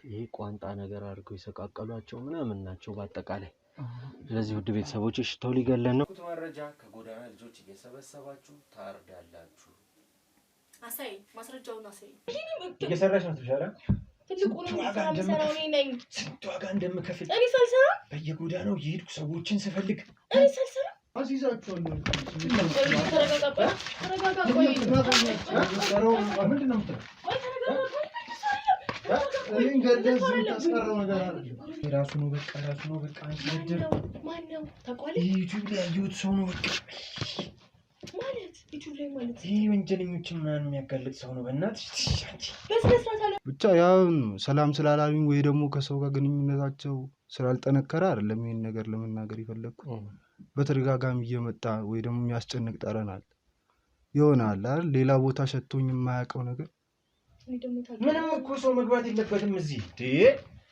ይሄ ቋንጣ ነገር አድርገው ይሰቃቀሏቸው ምናምን ናቸው በአጠቃላይ። ስለዚህ ውድ ቤተሰቦች ሽታው ሊገለን ነው። መረጃ ከጎዳና ልጆች እየሰበሰባችሁ ታርዳላችሁ። አሳይ ማስረጃውን አሳይ። እየሰራሽ ነው ትሻላ ትልቁን ሰራው ነኝ ስንት ዋጋ እንደምከፍል እኔ ሳልሰራ በየጎዳናው እየሄድኩ ሰዎችን ስፈልግ እኔ ሳልሰራ አዚዛቸው ነው። ተረጋጋ ቆይ ምንድነው የምትለው? እኔን ገደዝ ታስቀረው ነገር አይደለም። ራሱ ነው በቃ አንተ ማን ነው ታውቃለህ? ዩቲዩብ ላይ ያየሁት ሰው ነው በቃ ማለት ዩቲዩብ ላይ ማለት ይሄ ወንጀለኞችን ምናምን የሚያጋልጥ ሰው ነው። በእናትሽ ብቻ ያው ሰላም ስላላሉኝ ወይ ደግሞ ከሰው ጋር ግንኙነታቸው ስላልጠነከረ አይደለም ይሄን ነገር ለመናገር የፈለኩት። በተደጋጋሚ እየመጣ ወይ ደግሞ የሚያስጨንቅ ጠረናል ይሆናል አይደል? ሌላ ቦታ ሸቶኝ የማያውቀው ነገር ምንም እኮ ሰው መግባት የለበትም እዚህ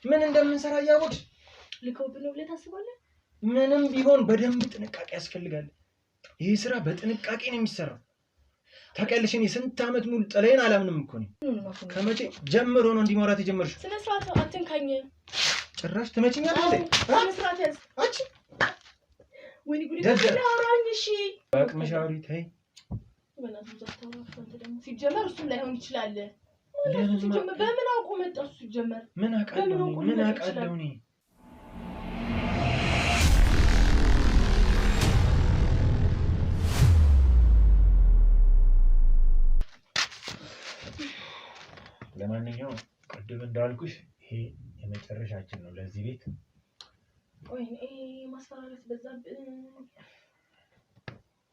ምን እንደምንሰራ ያወቅሽ ልከውብን ብለህ ታስባለህ? ምንም ቢሆን በደንብ ጥንቃቄ ያስፈልጋል። ይሄ ስራ በጥንቃቄ ነው የሚሰራው። ታውቂያለሽ እኔ ስንት አመት ሙሉ ጥለይን አላምንም እኮ ነው። ከመቼ ጀምሮ ነው እንዲሞራት የጀመርሽ? ስነ ስርዓት አትንካኝ። ጭራሽ ትመጪኛለሽ እንዴ? ስነ ስርዓት ያዝ አንቺ ወይኔ ጉድ አውራኝ። እሺ በአቅምሽ አውሪ ተይ። በእናትህ ተስተውራፈን ደግሞ ሲጀመር እሱም ላይሆን ይችላል። በምን አውቆ መጣ እሱ ሲጀመር? ምን አውቃለሁ እኔ ለማንኛውም ቅድም እንዳልኩሽ ይሄ የመጨረሻችን ነው ለዚህ ቤት። ቆይ ማስፈራራት በዛብን።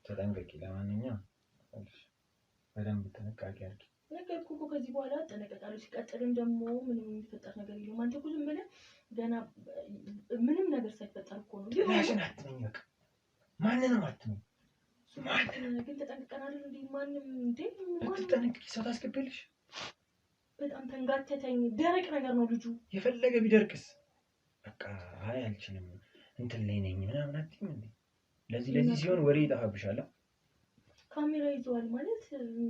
ተጠንቀቂ። ለማንኛውም በደንብ ጥንቃቄ አድርጊ። ነገርኩህ እኮ ከዚህ በኋላ እጠነቀቃለሁ። ሲቀጥልም ደግሞ ምንም የሚፈጠር ነገር የለውም። አንተ እኮ ዝም ብለህ ገና ምንም ነገር ሳይፈጠር እኮ ነው። ማሽን አትመኝ በቃ ማንንም አትመኝ። ግን ተጠንቅቀን አይደል እንዴ? ማንም እንዴ ተጠንቅቂ። ሰው ታስገቢልሽ በጣም ተንጋተተኝ። ደረቅ ነገር ነው ልጁ። የፈለገ ቢደርቅስ በቃ አይ አልችልም እንትን ላይ ነኝ ምናምን አትይም እንዴ? ለዚህ ሲሆን ወሬ ይጠፋብሻል። ካሜራ ይዘዋል ማለት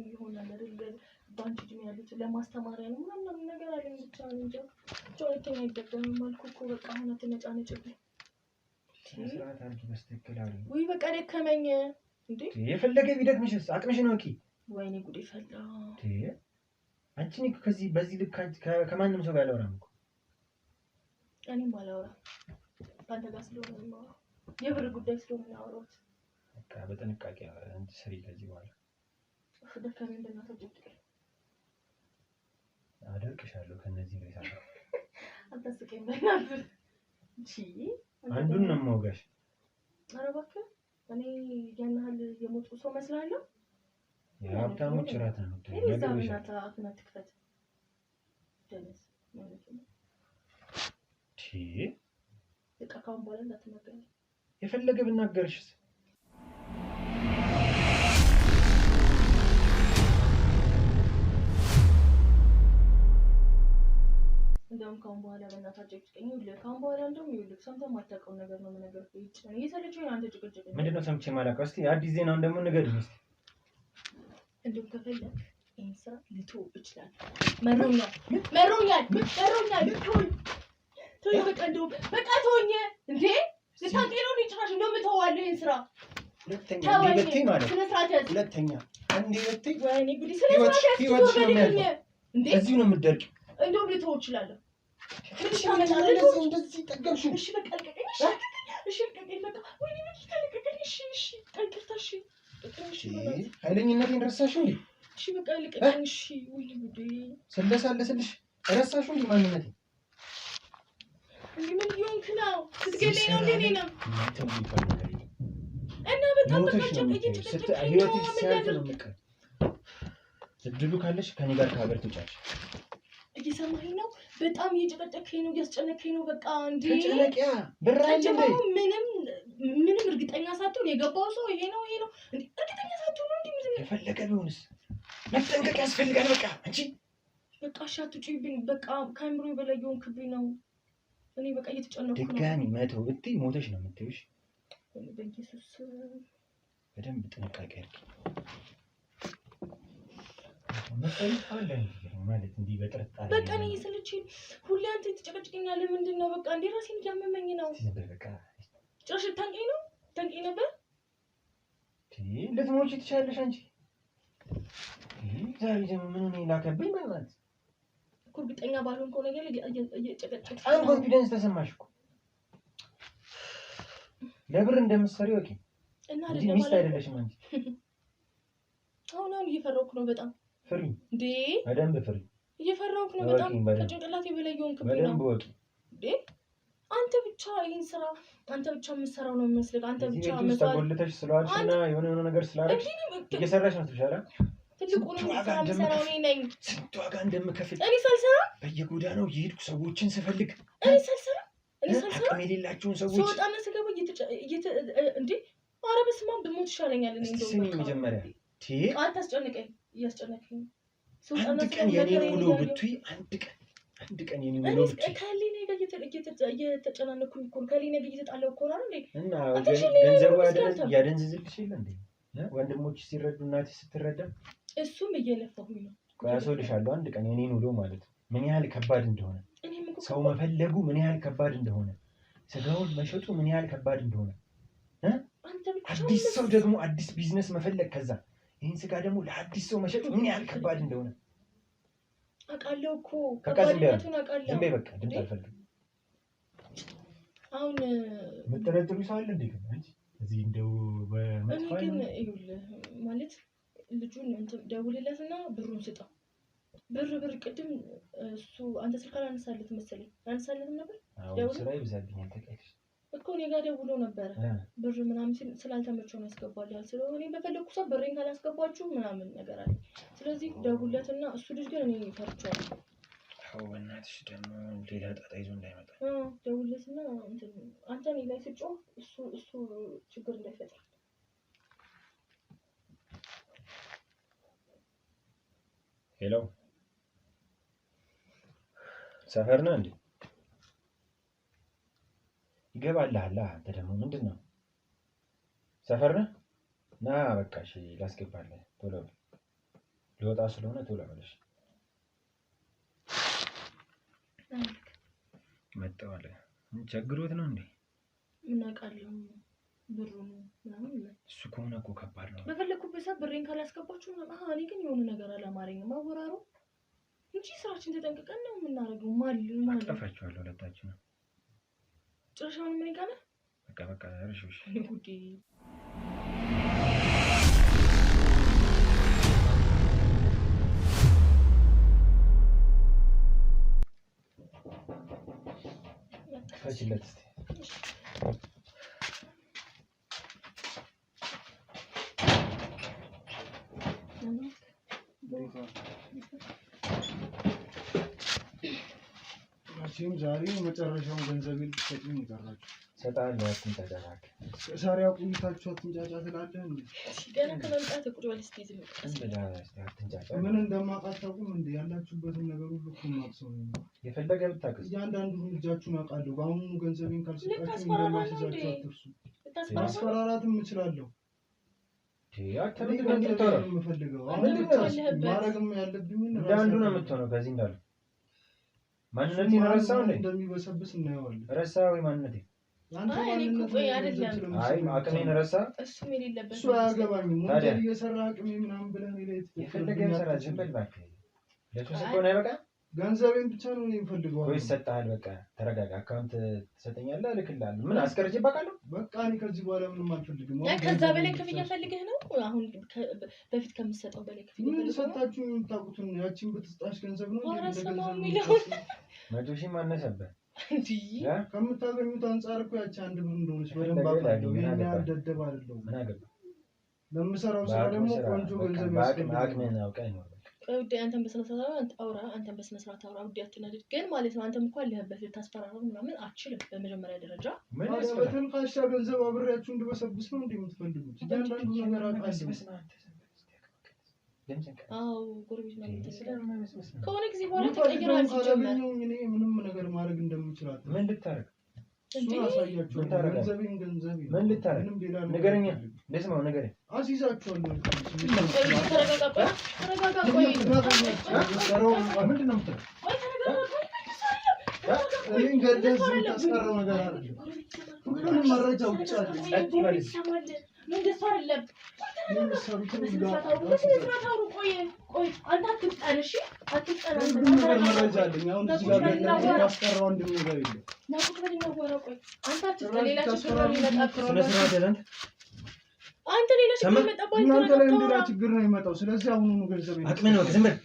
ይሆናል አይደል? ባንቺ እድሜ ያሉት ለማስተማሪያ ነው ምናምን ነገር አለኝ። ብቻ እንጃ ጆሮቴን አይደገምም አልኩህ እኮ በቃ አሁን አትነጫነጭብኝ። ስርዓት አድርጊ በስተክል አይደል? ወይ በቃ ደከመኝ እንዴ? የፈለገ ቢደክምሽስ አቅምሽን ወቂ። ወይኔ ጉዴ ፈላ እንዴ? አንቺ ነኝ ከዚህ በዚህ ልክ ከማንም ሰው ጋር አላወራም እኮ። እኔም አላወራም አንተ ጋር ስለሆነ ነው የብር ጉዳይ ስለሆነ አወራሁት። በቃ በጥንቃቄ አንተ ስሪ ከዚህ በኋላ ደከመኝ። በእናትህ አደርቅሻለሁ ከነዚህ ላይ ሳይሆን አታስቀኝ በእናትህ። እሺ አንዱን ነው የማውጋሽ። ኧረ እባክህ እኔ ያን ያህል የሞቱ ሰው መስላለሁ? የሀብታሞች ራት ነው ነገርሽ። አፍናት ክፈት ደነስ ማለት ነው። በቃ ካሁን በኋላ እንዳትናገር። የፈለገ ብናገርሽስ? እንደውም ካሁን በኋላ በእናታችሁ ጭቅኝ ይኸውልህ። ካሁን በኋላ እንደውም ይኸውልህ ሰምተህ የማታውቀውን ነገር ነው የምነግርህ። እየሰለቸኝ አንተ ጭቅጭቅ ምንድን ነው ሰምቼ የማላውቀው? እስኪ አዲስ ዜናውን ደግሞ ንገሪኝ እስኪ። እንደውም ከፈለክ ይሄን ስራ ልተው እችላለሁ። መሮኛል ተወኝ በቃ እንደውም በቃ ተወኝ እንዴ። ልታጤነው ነው ጭራሽ እንደውም እተዋለሁ ይሄን ስራ። ሁለተኛ እንዴ ማለት ስነ ስርዓት ያዝ። ሁለተኛ አንዴ ወጥተኝ ወይኔ ጉዲ ስነ ስርዓት ያዝ እንዴ። እዚሁ ነው የምትደርቂው። እንደውም ልተው እችላለሁ። እሺ ታመጣለህ እንደዚህ ጠገብሽ። እሺ በቃ ልቀቀኝ። እሺ ልቀቀኝ በቃ ወይኔ ልቀቀኝ። እሺ ጠንቅርታሽ ኃይለኝነቴን ረሳሽው እንዴ? እሺ በቃ ልቀቀኝ። እሺ ወይ ጉዴ ስለሳለስልሽ ረሳሽው እንዴ ማንነቴን? እንዴ ምን ይሆንክ ነው? ትገለኝ ነው እንዴ ነው? እና በጣም ህይወትሽ ሲያልፍ ነው የምትቀር። እድሉ ካለሽ ከኔ ጋር ከሀገር ትውጫለሽ። እየሰማኸኝ ነው? በጣም እየጨቀጨከኝ ነው፣ እያስጨነቀኝ ነው። በቃ እንዴ ተጨነቂያ ብራኝ እንዴ ምንም እርግጠኛ ሳትሆን የገባው ሰው ይሄ ነው እንዴ? እርግጠኛ ሳትሆን ነው እንዴ? ምንም የፈለገ ቢሆንስ መጠንቀቅ ያስፈልጋል። በቃ አንቺ በቃ አትጩይብኝ። በቃ ካሜራው በላይ የሆንክብኝ ነው። እኔ በቃ እየተጨነኩ ነው። ድጋሚ መተው ብትይ ሞተሽ ነው የምትይውሽ። በኢየሱስ በደንብ ጥንቃቄ አድርጊ። መጠንቀቅ አለ ማለት እንዲህ በጥርጣሬ በቃ እኔ ስልችኝ ሁሌ አንተ ትጨቀጭቀኛለህ። ምንድነው በቃ እንዴ ራሴን እያመመኝ ነው። በቃ ጭራሽ ታንቀኝ ነበር። ልትሞቺ ትችያለሽ አንቺ። ዛሬ ደግሞ ምን ሆነ ላከብኝ ማለት እኮ እርግጠኛ ባልሆንከው ነገር እየጨቀጨቀኝ በጣም ኮንፊደንስ ተሰማሽ እኮ። ለብር እንደምትሰሪ ወቂ እና እንጂ ሚስት አይደለሽም አንቺ። አሁን እየፈራሁክ ነው በጣም። ፍሪ እንዴ በደንብ ፍሪ። እየፈራሁክ ነው በጣም። ከጭንቅላቴ በላይ እየሆንክብኝ ነው። በደንብ ወቂ። እንዴ አንተ ብቻ ይሄን ስራ አንተ ብቻ የምትሰራው ነው የሚመስልህ። አንተ ብቻ ተጎልተሽ ስለዋልሽና የሆነ ነገር ስላደረግሽ እየሰራሽ ነው ትሻላ። ትልቁን ስራ የምሰራው እኔ ነኝ። ስንት ዋጋ እንደምከፍል እኔ ሳልሰራ በየጎዳናው እየሄድኩ ሰዎችን ስፈልግ እኔ ሳልሰራ አቅም የሌላቸውን ሰዎች ስወጣና ስገባ እንዴ ኧረ በስመ አብ ብሞት ይሻለኛል። እኔ እንደው ስሚ መጀመሪያ አታስጨንቀኝ። እያስጨነቀኝ አንድ ቀን የኔ ውሎ ብትይ አንድ ቀን የኔ ውሎ ብትይ ከሊኔ ጋር እየተጨናነኩኝ እኮ ነው። ከሊኔ ጋር እየተጣላሁ እኮ ነው እንዴ። እና ገንዘቡ ያደንዝዝልሽ የለ እንዴ? ወንድሞች ሲረዱ እናትሽ ስትረዳ እሱም እየለፋሁኝ ነው። ያስወልሻለሁ አንድ ቀን የኔን ውሎ ማለት ምን ያህል ከባድ እንደሆነ፣ ሰው መፈለጉ ምን ያህል ከባድ እንደሆነ፣ ስጋውን መሸጡ ምን ያህል ከባድ እንደሆነ፣ አዲስ ሰው ደግሞ አዲስ ቢዝነስ መፈለግ፣ ከዛ ይህን ስጋ ደግሞ ለአዲስ ሰው መሸጡ ምን ያህል ከባድ እንደሆነ አውቃለሁ እኮ። ከባድነቱን አውቃለሁ። ዝም በይ በቃ ድምፅ አልፈልግም። አሁን የምትጠረጥሩ ሰው አለ እንዴ? እዚህ እንደው እኔ ግን ይኸውልህ ማለት ልጁን ደውልለትና ብሩን ስጠው። ብር ቅድም እሱ አንተ ስልክ አላነሳለት መሰለኝ። አላነሳለትም ነበር። ስራ ይብዛብኛል ተቀይሽ እኮ እኔ ጋር ደውሎ ነበረ። ብር ምናምን ስላልተመቸው ነው ያስገባልሃል። ስለሆነ እኔ በፈለኩ ሰው ብሬን ካላስገባችሁ ምናምን ነገር አለ። ስለዚህ ደውልለትና እሱ ልጅ ግን እኔ ፈርቻለሁ። አዎ በእናትሽ ደግሞ ሌላ ጣጣ ይዞ እንዳይመጣ ደውልለትና አንተ እኔ ላይ ስጮህ እሱ ችግር እንዳይፈጥር። ሄሎ ሰፈር ነህ እንዴ? ይገባልሃል። አንተ ደግሞ ምንድን ነው ሰፈር ነህ? ና በቃ እሺ ላስገባለህ። ቶሎ በል ልወጣ ስለሆነ ቶሎ በልሽ። መጣሁ አለ። ቸግሮት ነው እንዴ? ምን አውቃለሁ ብሩን ምናምን። እሱ ከሆነ እኮ ከባድ ነው። በፈለኩበት ሰዓት ብሬን ካላስገባችሁ እኔ ግን የሆነ ነገር አላማረኝም። አወራሩ እንጂ ስራችን ተጠንቅቀን ነው የምናደርገው። ማል ጠፋችኋለሁ ሁለታችሁ ነው ጭራሻውን ምን ይቃለ በቃ እርሹሽ ጉዲ ፈችለት እስቲ መቼም ዛሬ መጨረሻውን ገንዘቤን ልትሰጡኝ ይቀራችሁ። ሰጣለሁ። አትንጫጫ። ዛሬ አቁሚታችሁ አትንጫጫ ስላለህ እንዴ? ገና ከመምጣት ቁጭ በል እስኪ ዝም አትንጫጫ። ምን እንደማውቃት ታውቁም እንዴ? ያላችሁበትን ነገር ሁሉ እኮ የማውቅ ሰው ነኝ። የፈለገ ብታውቅስ እያንዳንዱን እርምጃችሁን አውቃለሁ። በአሁኑ ገንዘቤን ካልሰጣችሁ እንደማስይዛችሁ አትርሱ። ማስፈራራትም እችላለሁ። የምፈልገው አሁን ማድረግም ያለብኝን አንዱ ነው የምትሆነው። ከዚህ እንዳሉ ማንነቴን ረሳው እንዴ? እንደሚበሰብስ እናየዋለን። ረሳ ወይ ማንነቴ? አይ አቅሜን ረሳ። እሱም የሌለበት እሱ አያገባኝም። ወንጀል እየሰራ አቅሜ ምናምን ብለህ እኔ ላይ የፈለገ ሰራ። ዝም በል እባክህ። ለሱስ እኮ ነው አይበቃ። ገንዘቤን ብቻ ነው የምፈልገው። ወይስ ሰጥተሃል? በቃ ተረጋጋ። አካውንት ትሰጠኛለህ፣ እልክልሃለሁ። ምን አስቀርቼ ባቃለሁ? በቃ እኔ ከዚህ በኋላ ምንም አልፈልግም። ከዛ በላይ ክፍያ ፈልገህ ነው? አሁን በፊት ከምትሰጠው በላይ ክፍያ ምን ሰጣችሁ? የምታውቁትን ያቺን ብትስጣሽ ገንዘብ ነው እንዴ? መቶ ሺህ ማነሰብህ እንዴ? ከምታገኙት አንጻር እኮ ያቺ አንድ ብር እንደሆነች በደንብ አውቃለሁ። ይሄን ያህል ደደብ አይደለሁም። ምን አገባ? ለምሰራው ስራ ደግሞ ቆንጆ ገንዘብ ያስፈልጋል። አቅሜን አውቀህ ነው። ውዴ አንተም በስነ ስርዓት አውራ። አንተም በስነ ስርዓት አውራ። ውዴ አትናደድ ግን ማለት ነው። አንተም እኮ አለህበት ልታስፈራራው ምናምን አትችልም። በመጀመሪያ ደረጃ በተንካሻ ገንዘብ አብሬያችሁ እንድበሰብስ ነው እንዴ የምትፈልጉት? እያንዳንዱ ነገር አውቃለሁ። አዎ ጎረቤት ማለት ከሆነ ጊዜ በኋላ ተቀይራል። ሲጀመር እኔ ምንም ነገር ማድረግ እንደምችላት ምን ልታረግ እሱን አሳያችሁ። ገንዘቤን ገንዘቤ ምን ልታረግ? ንገረኛ። ለስማው ንገረኝ። አስይዛችኋለሁ። ተረጋጋ። ቆይ ምንድን ነው የምትለው? እኔን ገደህ እዚህ የምታስቀረው ነገር አይደለም። ሁሉንም መረጃ ውጭ አለ። ምን ደስ አይደለም። መረጃ አለኝ። አሁን እዚህ ጋር ያስቀረው አንድም ነገር የለም። አንተ ሌላ ችግር መጣባኝ። እናንተ ላይ ሌላ ችግር ነው የሚመጣው። ስለዚህ አሁኑኑ ገንዘብ አቅምን ነው። ዝም በል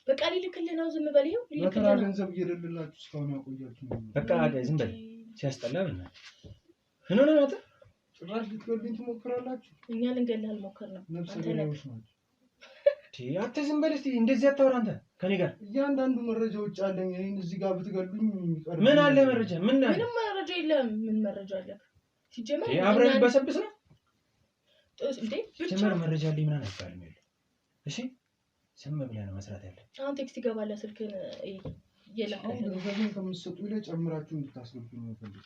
በቃ ሊልክልህ ነው። ዝም በል። ይኸው በተራ ገንዘብ እየደለላችሁ እስካሁን ያቆያችሁ ነው። በቃ ዝም በል። ሲያስጠላ በእናትህ ምን ሆነህ ነው? ጭራሽ ልትገሉኝ ትሞክራላችሁ። እኛ ልንገልህ አልሞከርንም። ነፍሰ ገዳዮች ናቸው። አንተ ዝም በል እስኪ። እንደዚህ አታወራ አንተ ከእኔ ጋር። እያንዳንዱ መረጃ ውጭ አለኝ። እኔን እዚህ ጋር ብትገሉኝ የሚቀርብ ምን አለ መረጃ? ምንም መረጃ የለም። ምን መረጃ አለ? ሲጀመር አብረን በሰብስ ነው እንዴ? ሲጀመር መረጃ አለኝ ምናምን አይባልም። እሺ ዝም ብለህ ነው መስራት ያለ። አሁን ቴክስት ይገባል ስልክህን እየላከልህ ነው። ገንዘቤን ከምትሰጡ ይልቅ ጨምራችሁ እንድታስገቡ ነው የምፈልገው።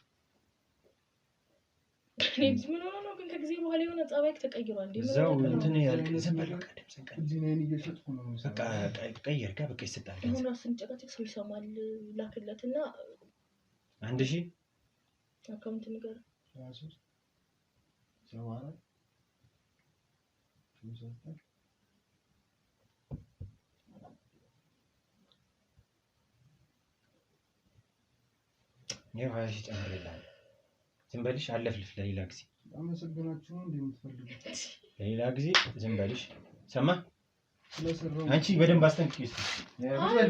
ምን ሆነ ነው ግን? ከጊዜ በኋላ የሆነ ጸባይክ ተቀይሯል። እዛው እንትን ያልክ ዝም በል። በቃ ድምፅህን ቀይር። እዚህ ነኝ እየሸጥኩ ነው። በቃ ቀይር። በቃ ይሰጣል። አሁን ራስን ጨቀጭቅ ሰው ይሰማል። ላክለትና 1000 አካውንት ንገር 23 74 ይሄ 20 ሺህ ጨምሬልሃለሁ። ዝም በልሽ። አለፍልፍ ለሌላ ጊዜ። አመሰግናችሁ ነው እንደምትፈልጉት። ለሌላ ጊዜ ዝም በልሽ። ሰማህ? ስለሰራው አንቺ በደንብ አስጠንቅቂው እስኪ።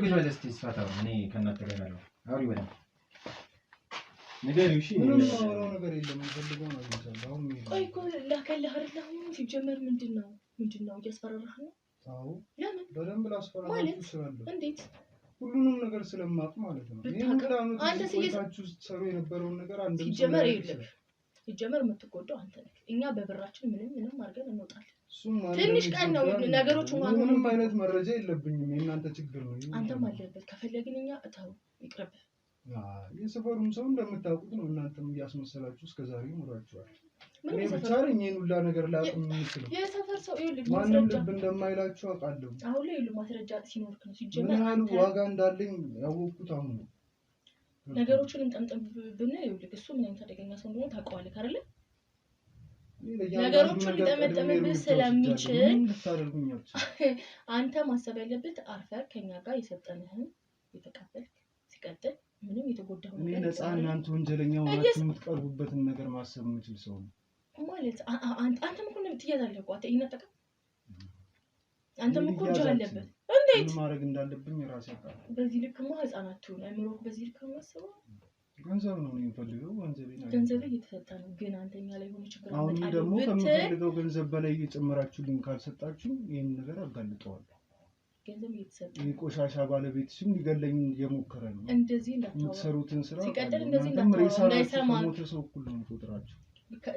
ብዙ በል እስኪ ስፋታው። እኔ ከእናንተ ጋር ያለው አውሪ በደንብ ንገሪው። እሺ ምንም ማወራው ነገር የለም። የምፈልገው ነው ይዛል። አሁን ቆይ እኮ ላከልህ አይደል? አሁን ሲጀመር ምንድነው እያስፈራራህ ነው? አዎ ለምን? በደንብ ላስፈራራችሁ እችላለሁ። እንዴት? ሁሉንም ነገር ስለማቅ ማለት ነው። ይሄ ሁሉ አመት ቆይታችሁ ስትሰሩ የነበረውን ነገር አንድም ሲጀመር የምትጎዳው አንተ ነህ። እኛ በብራችን ምንም አድርገን እንወጣለን። እሱም ትንሽ ቀን ነው ነገሮቹ ማለት ነው። ምንም አይነት መረጃ የለብኝም። የእናንተ ችግር ነው። አንተም አለበት። ከፈለግን እኛ እታው ይቅርብ። የሰፈሩም ሰው እንደምታውቁት ነው። እናንተም እያስመሰላችሁ እስከዛሬ ኖራችኋል። እኔ ብቻ ነኝ ይሄን ሁላ ነገር ላቅም የምችለው። የሰፈር ሰው ይኸውልህ ማንም ልብ እንደማይላችሁ አውቃለሁ። አሁን ላይ ይኸውልህ ማስረጃ ሲኖርክ ነው ሲጀመር ምን ያህል ዋጋ እንዳለኝ ያወቅኩት አሁን ነው። ነገሮችን እንጠምጥም ብንል ይኸውልህ እሱ ምን አይነት አደገኛ ሰው እንደሆነ ታውቀዋለህ አይደል? ነገሮችን ሊጠመጥምብህ ስለሚችል አንተ ማሰብ ያለብህ አርፈህ ከኛ ጋር የሰጠንህን የተቀበልክ ሲቀጥል ምንም የተጎዳው ነገር እኔ ነፃ እናንተ ወንጀለኛ ሆናችሁ የምትቀርቡበትን ነገር ማሰብ የምችል ሰው ነው ማለት አንተም እኮ ትያዛለህ እኮ ይነጠቀ አንተም እኮ ወንጀል አለበት። እንዴት ማድረግ እንዳለብኝ ራሴ አውቃለሁ። በዚህ ልክማ ህፃናት ትሆን አይምሮህ በዚህ ልክ ነው ማሰብ። ገንዘብ ነው የሚፈልገው። ገንዘብ እየተሰጠ ነው ግን አንተኛ ላይ ሆነ ችግር አመጣለሁ። አሁን ደግሞ ከምፈልገው ገንዘብ በላይ እየጨመራችሁልኝ ካልሰጣችሁ ይሄን ነገር አጋልጠዋለሁ። ገንዘብ እየተሰጠ ይሄ ቆሻሻ ባለቤትሽም ሊገለኝ እየሞከረ ነው። እንደዚህ እንዳታወራ የምትሰሩትን ስራ ሲቀጥል እንደዚህ እንዳታወራ እንዳይሰማ ሰው ሁሉ ነው ቁጥራችሁ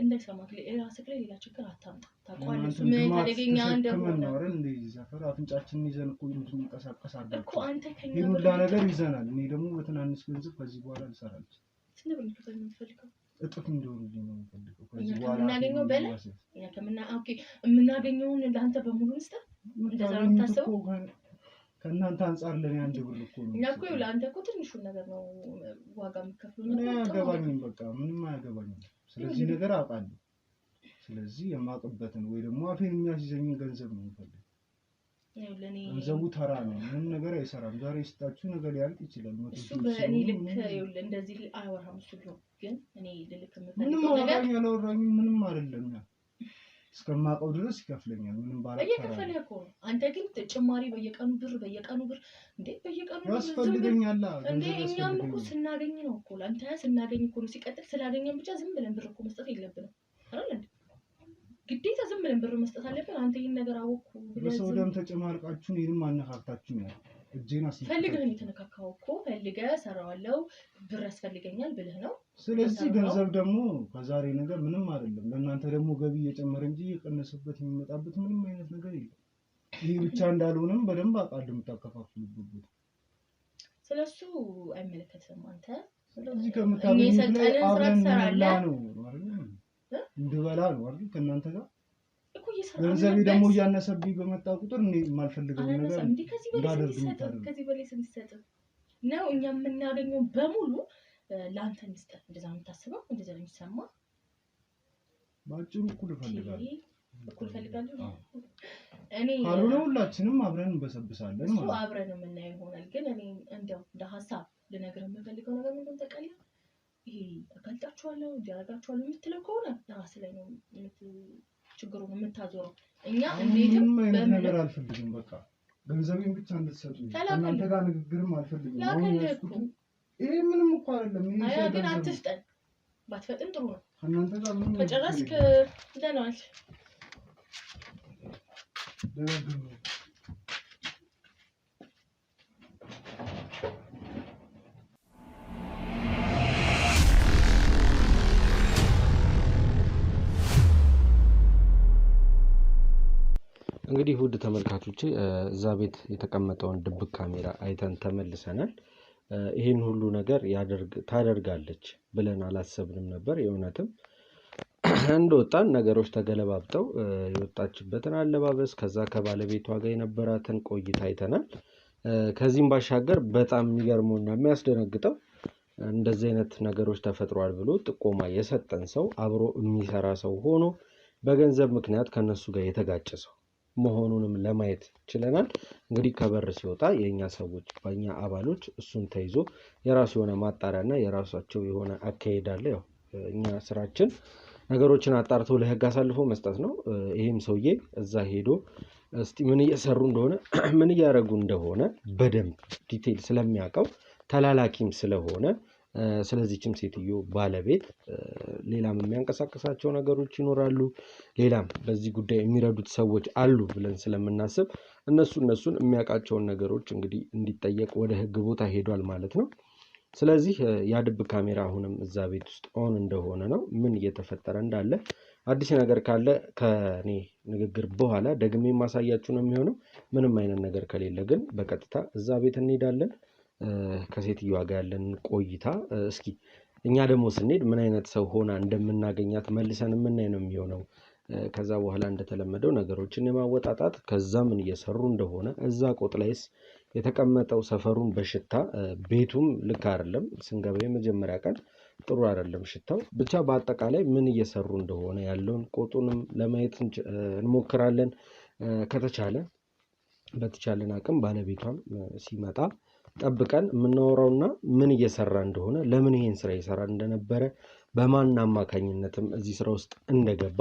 እንዳይሰማክ ራስህ ላይ ሌላ ችግር አታምጣ። ታውቃለህ ምን ታደገኛ እንደሆነ ነው አይደል? እንደዚህ ዘፈር አፍንጫችንን ይዘን እኮ እንድንቀሳቀስ አድርጋችሁ እኮ አንተ ከኛ ይሄን ሁላ ነገር ይዘናል። እኔ ደግሞ በትናንሽ ገንዘብ ከዚህ በኋላ ልሰራለች። ስንት ብር ነው የምትፈልገው? እጥፍ እንዲሆንልኝ ነው የምፈልገው። ከዚህ በኋላ የምናገኘው በላይ የምናገኘውን ለአንተ በሙሉ እንስጠህ። እንደዛ ነው የምታስበው? ከእናንተ አንጻር ለኔ አንድ ብር እኮ ነው። እኛ እኮ ለአንተ እኮ ትንሹን ነገር ነው ዋጋ የምትከፍለው። እኔ አያገባኝም፣ በቃ ምንም አያገባኝም። ስለዚህ ነገር አውቃለሁ። ስለዚህ የማውቅበትን ወይ ደግሞ አፌን የሚያስይዘኝን ገንዘብ ነው የምፈልገው። ገንዘቡ ተራ ነው፣ ምንም ነገር አይሰራም። ዛሬ ስጣችሁ ነገር ሊያልቅ ይችላል። እሱ በእኔ ልክ ይኸውልህ እንደዚህ አያወራም እሱ ቢሆን ግን እኔ ልልክ የምፈልገው ነገር ምንም አይደለም። እስከማውቀው ድረስ ይከፍለኛል። ምንም ባላቀ እየከፈለህ እኮ ነው። አንተ ግን ተጨማሪ በየቀኑ ብር እንዴ በየቀኑ ያስፈልገኛል እንዴ? እኛም እኮ ስናገኝ ነው እኮ አንተ ስናገኝ እኮ ነው። ሲቀጥል ስላገኘን ብቻ ዝም ብለን ብር እኮ መስጠት የለብንም አይደል እንዴ? ግዴታ ዝም ብለን ብር መስጠት አለብን። አንተ ይሄን ነገር አወቅኩ ብለህ በሰው ደም ተጨማልቃችሁ እኔንም አነካክታችሁ ነው እጄን አስነካው። ፈልገህ ነው የተነካካው እኮ ፈልገህ ሰራዋለሁ ብር ያስፈልገኛል ብለህ ነው። ስለዚህ ገንዘብ ደግሞ ከዛሬ ነገር ምንም አይደለም። ለእናንተ ደግሞ ገቢ እየጨመረ እንጂ እየቀነሰበት የሚመጣበት ምንም አይነት ነገር የለም። ይሄ ብቻ እንዳልሆነም በደንብ አውቃለሁ። የምታከፋፍሉበት ስለሱ አይመለከትም አንተ ስለዚህ ከምታገኙት ላይ አብረን እንብላ ነው እንድበላ ነው አይደል ከእናንተ ጋር ገንዘቤ ደግሞ እያነሰብኝ በመጣ ቁጥር እኔ የማልፈልገው ነገር እንዳደርግ ከዚህ በላይ ስንሰጥ ነው እኛ የምናገኘው በሙሉ ለአንተ እንስጠት እንደዛ የምታስበው እንደዛ ነው የሚሰማ ባጭሩ እኩል እፈልጋለሁ እኔ ካልሆነ ሁላችንም አብረን እንበሰብሳለን ማለት ነው አብረን የምናየው ይሆናል ግን እኔ እንደው እንደ ሀሳብ ልነግርህ የምፈልገው ነገር ምንድነው ተቀለ ይሄ አጋልጣችኋለሁ እንዲያረጋችኋለሁ የምትለው ከሆነ ራስ ላይ ነው ችግሩን የምታዞረው እኛ እንዴትም ነገር አልፈልግም በቃ ገንዘቤን ብቻ እንድትሰጡኝ እናንተ ጋር ንግግርም አልፈልግም ይሄ ምንም እኮ አይደለም ይሄ ግን አትስጠን ባትፈጥን ጥሩ ነው እናንተ ጋር ምንም ከጨረስክ ደህናዋል እንግዲህ ውድ ተመልካቾቼ እዛ ቤት የተቀመጠውን ድብቅ ካሜራ አይተን ተመልሰናል ይሄን ሁሉ ነገር ታደርጋለች ብለን አላሰብንም ነበር የእውነትም እንደወጣን ነገሮች ተገለባብጠው የወጣችበትን አለባበስ ከዛ ከባለቤቷ ጋር የነበራትን ቆይታ አይተናል ከዚህም ባሻገር በጣም የሚገርመውና የሚያስደነግጠው እንደዚህ አይነት ነገሮች ተፈጥሯል ብሎ ጥቆማ የሰጠን ሰው አብሮ የሚሰራ ሰው ሆኖ በገንዘብ ምክንያት ከነሱ ጋር የተጋጨ ሰው መሆኑንም ለማየት ችለናል እንግዲህ ከበር ሲወጣ የኛ ሰዎች በእኛ አባሎች እሱን ተይዞ የራሱ የሆነ ማጣሪያና የራሳቸው የሆነ አካሄድ አለ ያው እኛ ስራችን ነገሮችን አጣርቶ ለህግ አሳልፎ መስጠት ነው ይሄም ሰውዬ እዛ ሄዶ እስቲ ምን እየሰሩ እንደሆነ ምን እያደረጉ እንደሆነ በደንብ ዲቴል ስለሚያውቀው ተላላኪም ስለሆነ ስለዚህችም ሴትዮ ባለቤት ሌላም የሚያንቀሳቀሳቸው ነገሮች ይኖራሉ ሌላም በዚህ ጉዳይ የሚረዱት ሰዎች አሉ ብለን ስለምናስብ እነሱን የሚያውቃቸውን ነገሮች እንግዲህ እንዲጠየቅ ወደ ህግ ቦታ ሄዷል ማለት ነው ስለዚህ ያ ድብቅ ካሜራ አሁንም እዛ ቤት ውስጥ ኦን እንደሆነ ነው ምን እየተፈጠረ እንዳለ አዲስ ነገር ካለ ከኔ ንግግር በኋላ ደግሜ ማሳያችሁ ነው የሚሆነው ምንም አይነት ነገር ከሌለ ግን በቀጥታ እዛ ቤት እንሄዳለን ከሴትየዋ ጋር ያለን ቆይታ እስኪ እኛ ደግሞ ስንሄድ ምን አይነት ሰው ሆና እንደምናገኛት መልሰን ምን ነው የሚሆነው ከዛ በኋላ እንደተለመደው ነገሮችን የማወጣጣት ከዛ ምን እየሰሩ እንደሆነ እዛ ቆጥ ላይስ የተቀመጠው ሰፈሩን በሽታ ቤቱም ልክ አይደለም ስንገባ የመጀመሪያ ቀን ጥሩ አይደለም ሽታው ብቻ በአጠቃላይ ምን እየሰሩ እንደሆነ ያለውን ቆጡንም ለማየት እንሞክራለን ከተቻለ በተቻለን አቅም ባለቤቷም ሲመጣ ጠብቀን የምናወራውና ምን እየሰራ እንደሆነ ለምን ይሄን ስራ እየሰራ እንደነበረ በማን አማካኝነትም እዚህ ስራ ውስጥ እንደገባ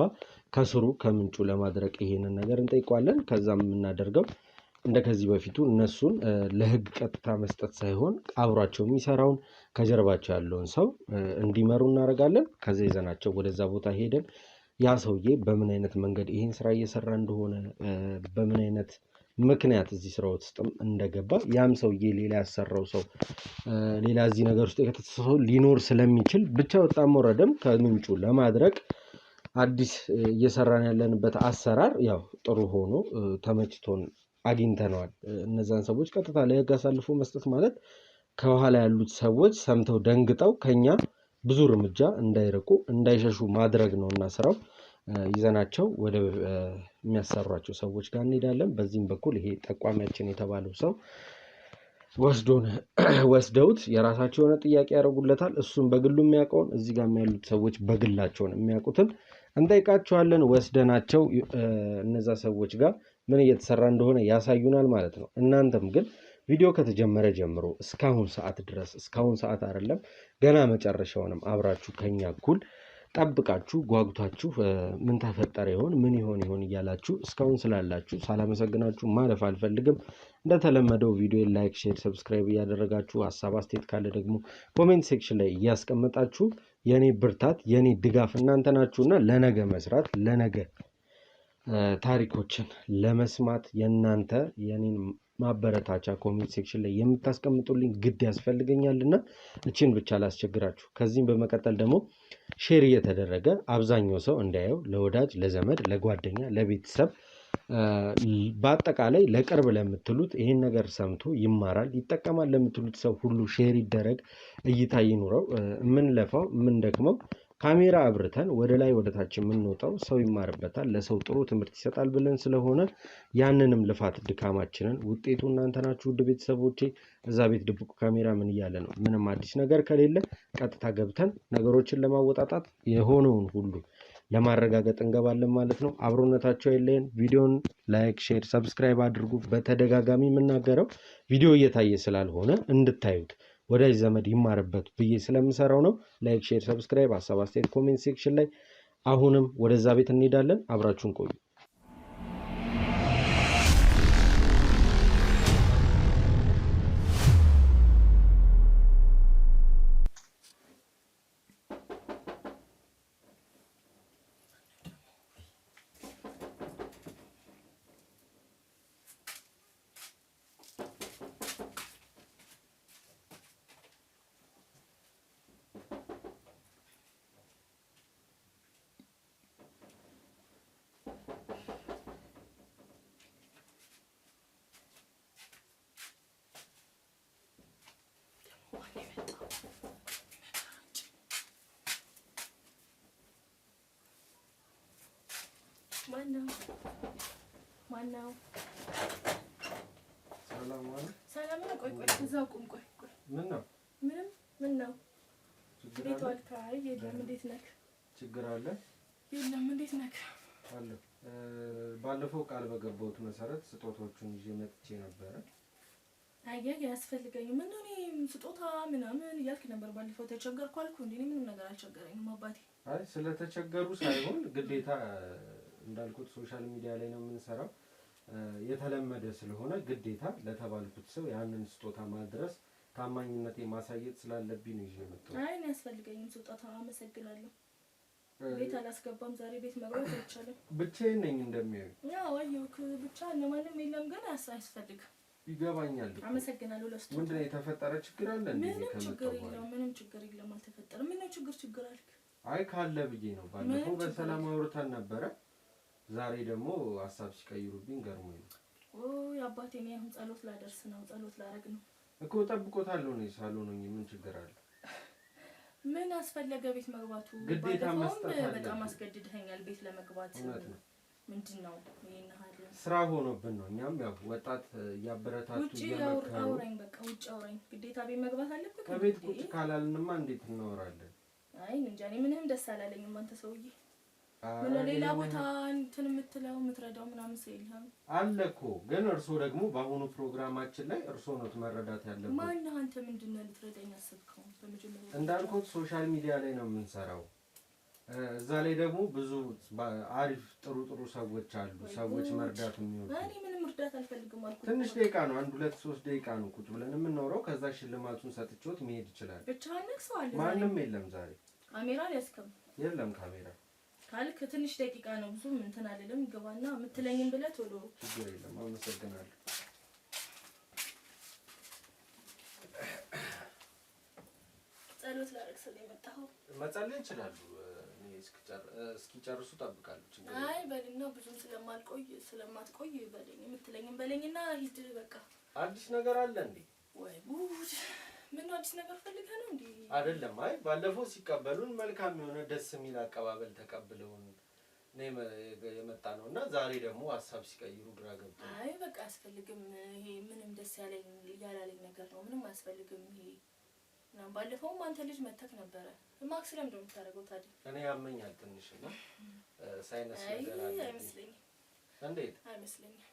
ከስሩ ከምንጩ ለማድረግ ይሄንን ነገር እንጠይቋለን ከዛም የምናደርገው እንደከዚህ በፊቱ እነሱን ለህግ ቀጥታ መስጠት ሳይሆን አብሯቸው የሚሰራውን ከጀርባቸው ያለውን ሰው እንዲመሩ እናደርጋለን ከዛ ይዘናቸው ወደዛ ቦታ ሄደን ያ ሰውዬ በምን አይነት መንገድ ይሄን ስራ እየሰራ እንደሆነ በምን አይነት ምክንያት እዚህ ስራ ውስጥም እንደገባ ያም ሰውዬ ሌላ ያሰራው ሰው ሌላ እዚህ ነገር ውስጥ የተተሰው ሊኖር ስለሚችል ብቻ ወጣም ወረደም ከምንጩ ለማድረግ አዲስ እየሰራን ያለንበት አሰራር ያው ጥሩ ሆኖ ተመችቶን አግኝተናል እነዛን ሰዎች ቀጥታ ለህግ አሳልፎ መስጠት ማለት ከኋላ ያሉት ሰዎች ሰምተው ደንግጠው ከኛ ብዙ እርምጃ እንዳይርቁ እንዳይሸሹ ማድረግ ነውና ስራው ይዘናቸው ወደ የሚያሰሯቸው ሰዎች ጋር እንሄዳለን በዚህም በኩል ይሄ ጠቋሚያችን የተባለው ሰው ወስደውት የራሳቸው የሆነ ጥያቄ ያደርጉለታል እሱም በግሉ የሚያውቀውን እዚህ ጋር ያሉት ሰዎች በግላቸው የሚያውቁትን እንጠይቃቸዋለን ወስደናቸው እነዛ ሰዎች ጋር ምን እየተሰራ እንደሆነ ያሳዩናል ማለት ነው እናንተም ግን ቪዲዮ ከተጀመረ ጀምሮ እስካሁን ሰዓት ድረስ እስካሁን ሰዓት አይደለም ገና መጨረሻውንም አብራችሁ ከኛ እኩል ጠብቃችሁ ጓጉታችሁ ምን ተፈጠረ ይሆን ምን ይሆን እያላችሁ እስካሁን ስላላችሁ ሳላመሰግናችሁ ማለፍ አልፈልግም እንደተለመደው ቪዲዮ ላይክ ሼር ሰብስክራይብ ያደረጋችሁ ሐሳብ አስተያየት ካለ ደግሞ ኮሜንት ሴክሽን ላይ ያስቀምጣችሁ የኔ ብርታት የኔ ድጋፍ እናንተ ናችሁና ለነገ መስራት ለነገ ታሪኮችን ለመስማት የናንተ የኔን ማበረታቻ ኮሜንት ሴክሽን ላይ የምታስቀምጡልኝ ግድ ያስፈልገኛልና እቺን ብቻ ላስቸግራችሁ ከዚህም በመቀጠል ደግሞ ሼር እየተደረገ አብዛኛው ሰው እንዲያየው ለወዳጅ ለዘመድ ለጓደኛ ለቤተሰብ በአጠቃላይ ለቅርብ ለምትሉት ይሄን ነገር ሰምቶ ይማራል ይጠቀማል ለምትሉት ሰው ሁሉ ሼር ይደረግ፣ እይታ ይኑረው። የምንለፋው የምንደክመው ካሜራ አብርተን ወደ ላይ ወደ ታች የምንወጣው ሰው ይማርበታል፣ ለሰው ጥሩ ትምህርት ይሰጣል ብለን ስለሆነ ያንንም ልፋት ድካማችንን ውጤቱ እናንተ ናችሁ። ውድ ቤተሰቦቼ እዛ ቤት ድብቁ ካሜራ ምን እያለ ነው? ምንም አዲስ ነገር ከሌለ ቀጥታ ገብተን ነገሮችን ለማወጣጣት የሆነውን ሁሉ ለማረጋገጥ እንገባለን ማለት ነው። አብሮነታቸው የለየን። ቪዲዮን ላይክ፣ ሼር፣ ሰብስክራይብ አድርጉ። በተደጋጋሚ የምናገረው ቪዲዮ እየታየ ስላልሆነ እንድታዩት ወዳጅ ዘመድ ይማርበት ብዬ ስለምሰራው ነው። ላይክ፣ ሼር፣ ሰብስክራይብ፣ ሀሳብ አስተያየት ኮሜንት ሴክሽን ላይ። አሁንም ወደዛ ቤት እንሄዳለን። አብራችሁን ቆዩ። ማነው? ሰላም ነው። ቆይ እዛው ቁም። ቆይ ምን ነው? ምን ነው? ቤት ዋልካ? የለም። እንዴት ነህ? ችግር አለ? የለም። እንዴት ነህ? አለ። ባለፈው ቃል በገባሁት መሰረት ስጦታዎቹን ይዤ መጥቼ ነበረ። አየህ ያስፈልገኝ ምን ነው? እኔ ስጦታ ምናምን እያልክ ነበር ባለፈው። ተቸገርኩ አልኩ እንዴ? ምንም ነገር አልቸገረኝም አባቴ። አይ ስለተቸገሩ ሳይሆን ግዴታ እንዳልኩት ሶሻል ሚዲያ ላይ ነው የምንሰራው። የተለመደ ስለሆነ ግዴታ ለተባልኩት ሰው ያንን ስጦታ ማድረስ ታማኝነቴ ማሳየት ስላለብኝ ነው ይዤ መጣሁ። አይ እኔ ያስፈልገኝም ስጦታ። አመሰግናለሁ። ቤት አላስገባም ዛሬ። ቤት መግባት አይቻልም። ብቻዬን ነኝ እንደሚያዩ። ያው አየሁክ ብቻ ለማንም የለም ግን አያስፈልግም። ይገባኛል። አመሰግናለሁ ለስጦታ። ምንድነው የተፈጠረ ችግር አለ እንዴ? ምንም ችግር የለም አልተፈጠረም። ምን ነው ችግር አልክ? አይ ካለ ብዬ ነው። ባለፈው በሰላም አውርተን ነበረ። ዛሬ ደግሞ ሀሳብ ሲቀይሩብኝ ገርሞኝ ነው። ኦይ አባቴ እኔ አሁን ጸሎት ላደርስ ነው፣ ጸሎት ላረግ ነው እኮ። ጠብቆታለሁ ነው ሳሎን ነው። ምን ችግር አለ? ምን አስፈለገ ቤት መግባቱ? ግዴታ መስጠት አለ። በጣም አስገድደኛል ቤት ለመግባት። ምንድነው ይሄን ሀል ስራ ሆኖብን ነው። እኛም ያው ወጣት ያበረታቱ እየመከሩ አውራኝ፣ በቃ ውጭ አውራኝ። ግዴታ ቤት መግባት አለብህ። ከቤት ቁጭ ካላልንማ እንዴት እናወራለን? አይ እንጃ እኔ ምንም ደስ አላለኝም። አንተ ሰውዬ ምን ሌላ ቦታ እንትን የምትለው የምትረዳው ምናምን ስለሌለም አለ እኮ። ግን እርሶ ደግሞ በአሁኑ ፕሮግራማችን ላይ እርሶ ነው መረዳት ያለበት። ማን አንተ ምንድነው ልትረዳኝ አሰብከው? በመጀመሪያ እንዳልኩት ሶሻል ሚዲያ ላይ ነው የምንሰራው። እዛ ላይ ደግሞ ብዙ አሪፍ ጥሩ ሰዎች አሉ። ሰዎች መርዳት የሚወዱ። እኔ ምንም እርዳታ አልፈልግም አልኩ። ትንሽ ደቂቃ ነው፣ 1-2-3 ደቂቃ ነው ቁጭ ብለን የምናወራው። ከዛ ሽልማቱን ሰጥቼዎት መሄድ ይችላል። ብቻህን ነህ? ሰው አለ? ማንም የለም ዛሬ። ካሜራ ያስከም? የለም ካሜራ ካልክ ትንሽ ደቂቃ ነው፣ ብዙ እንትን አይደለም። ግባና የምትለኝን ብለህ ቶሎ። ችግር የለም። አመሰግናለሁ። ጸሎት ላደርግ ስለመጣሁ መጸለይ ይችላሉ። እኔ እስኪጨርሱ እጠብቃለሁ። ችግር የለም። አይ በልና ብዙም ስለማትቆይ በለኝ፣ የምትለኝን በለኝና ሂድ በቃ። አዲስ ነገር አለ እንዴ? ወይ ጉድ! ምን አዲስ ነገር ፈልገህ ነው እንዴ? አይደለም። አይ ባለፈው ሲቀበሉን መልካም የሆነ ደስ የሚል አቀባበል ተቀብለውን ነው የመጣ ነው እና ዛሬ ደግሞ ሀሳብ ሲቀይሩ ግራ ገብቶ። አይ በቃ አያስፈልግም። ይሄ ምንም ደስ ያላለኝ ነገር ነው። ምንም አያስፈልግም ይሄ። እና ባለፈውም አንተ ልጅ መተክ ነበረ። ማክስ ለምን ነው የምታደርገው ታዲያ? እኔ ያመኛል ትንሽ እና ሳይነስ ነገር አለ። አይመስለኝም። እንዴት? አይመስለኝም።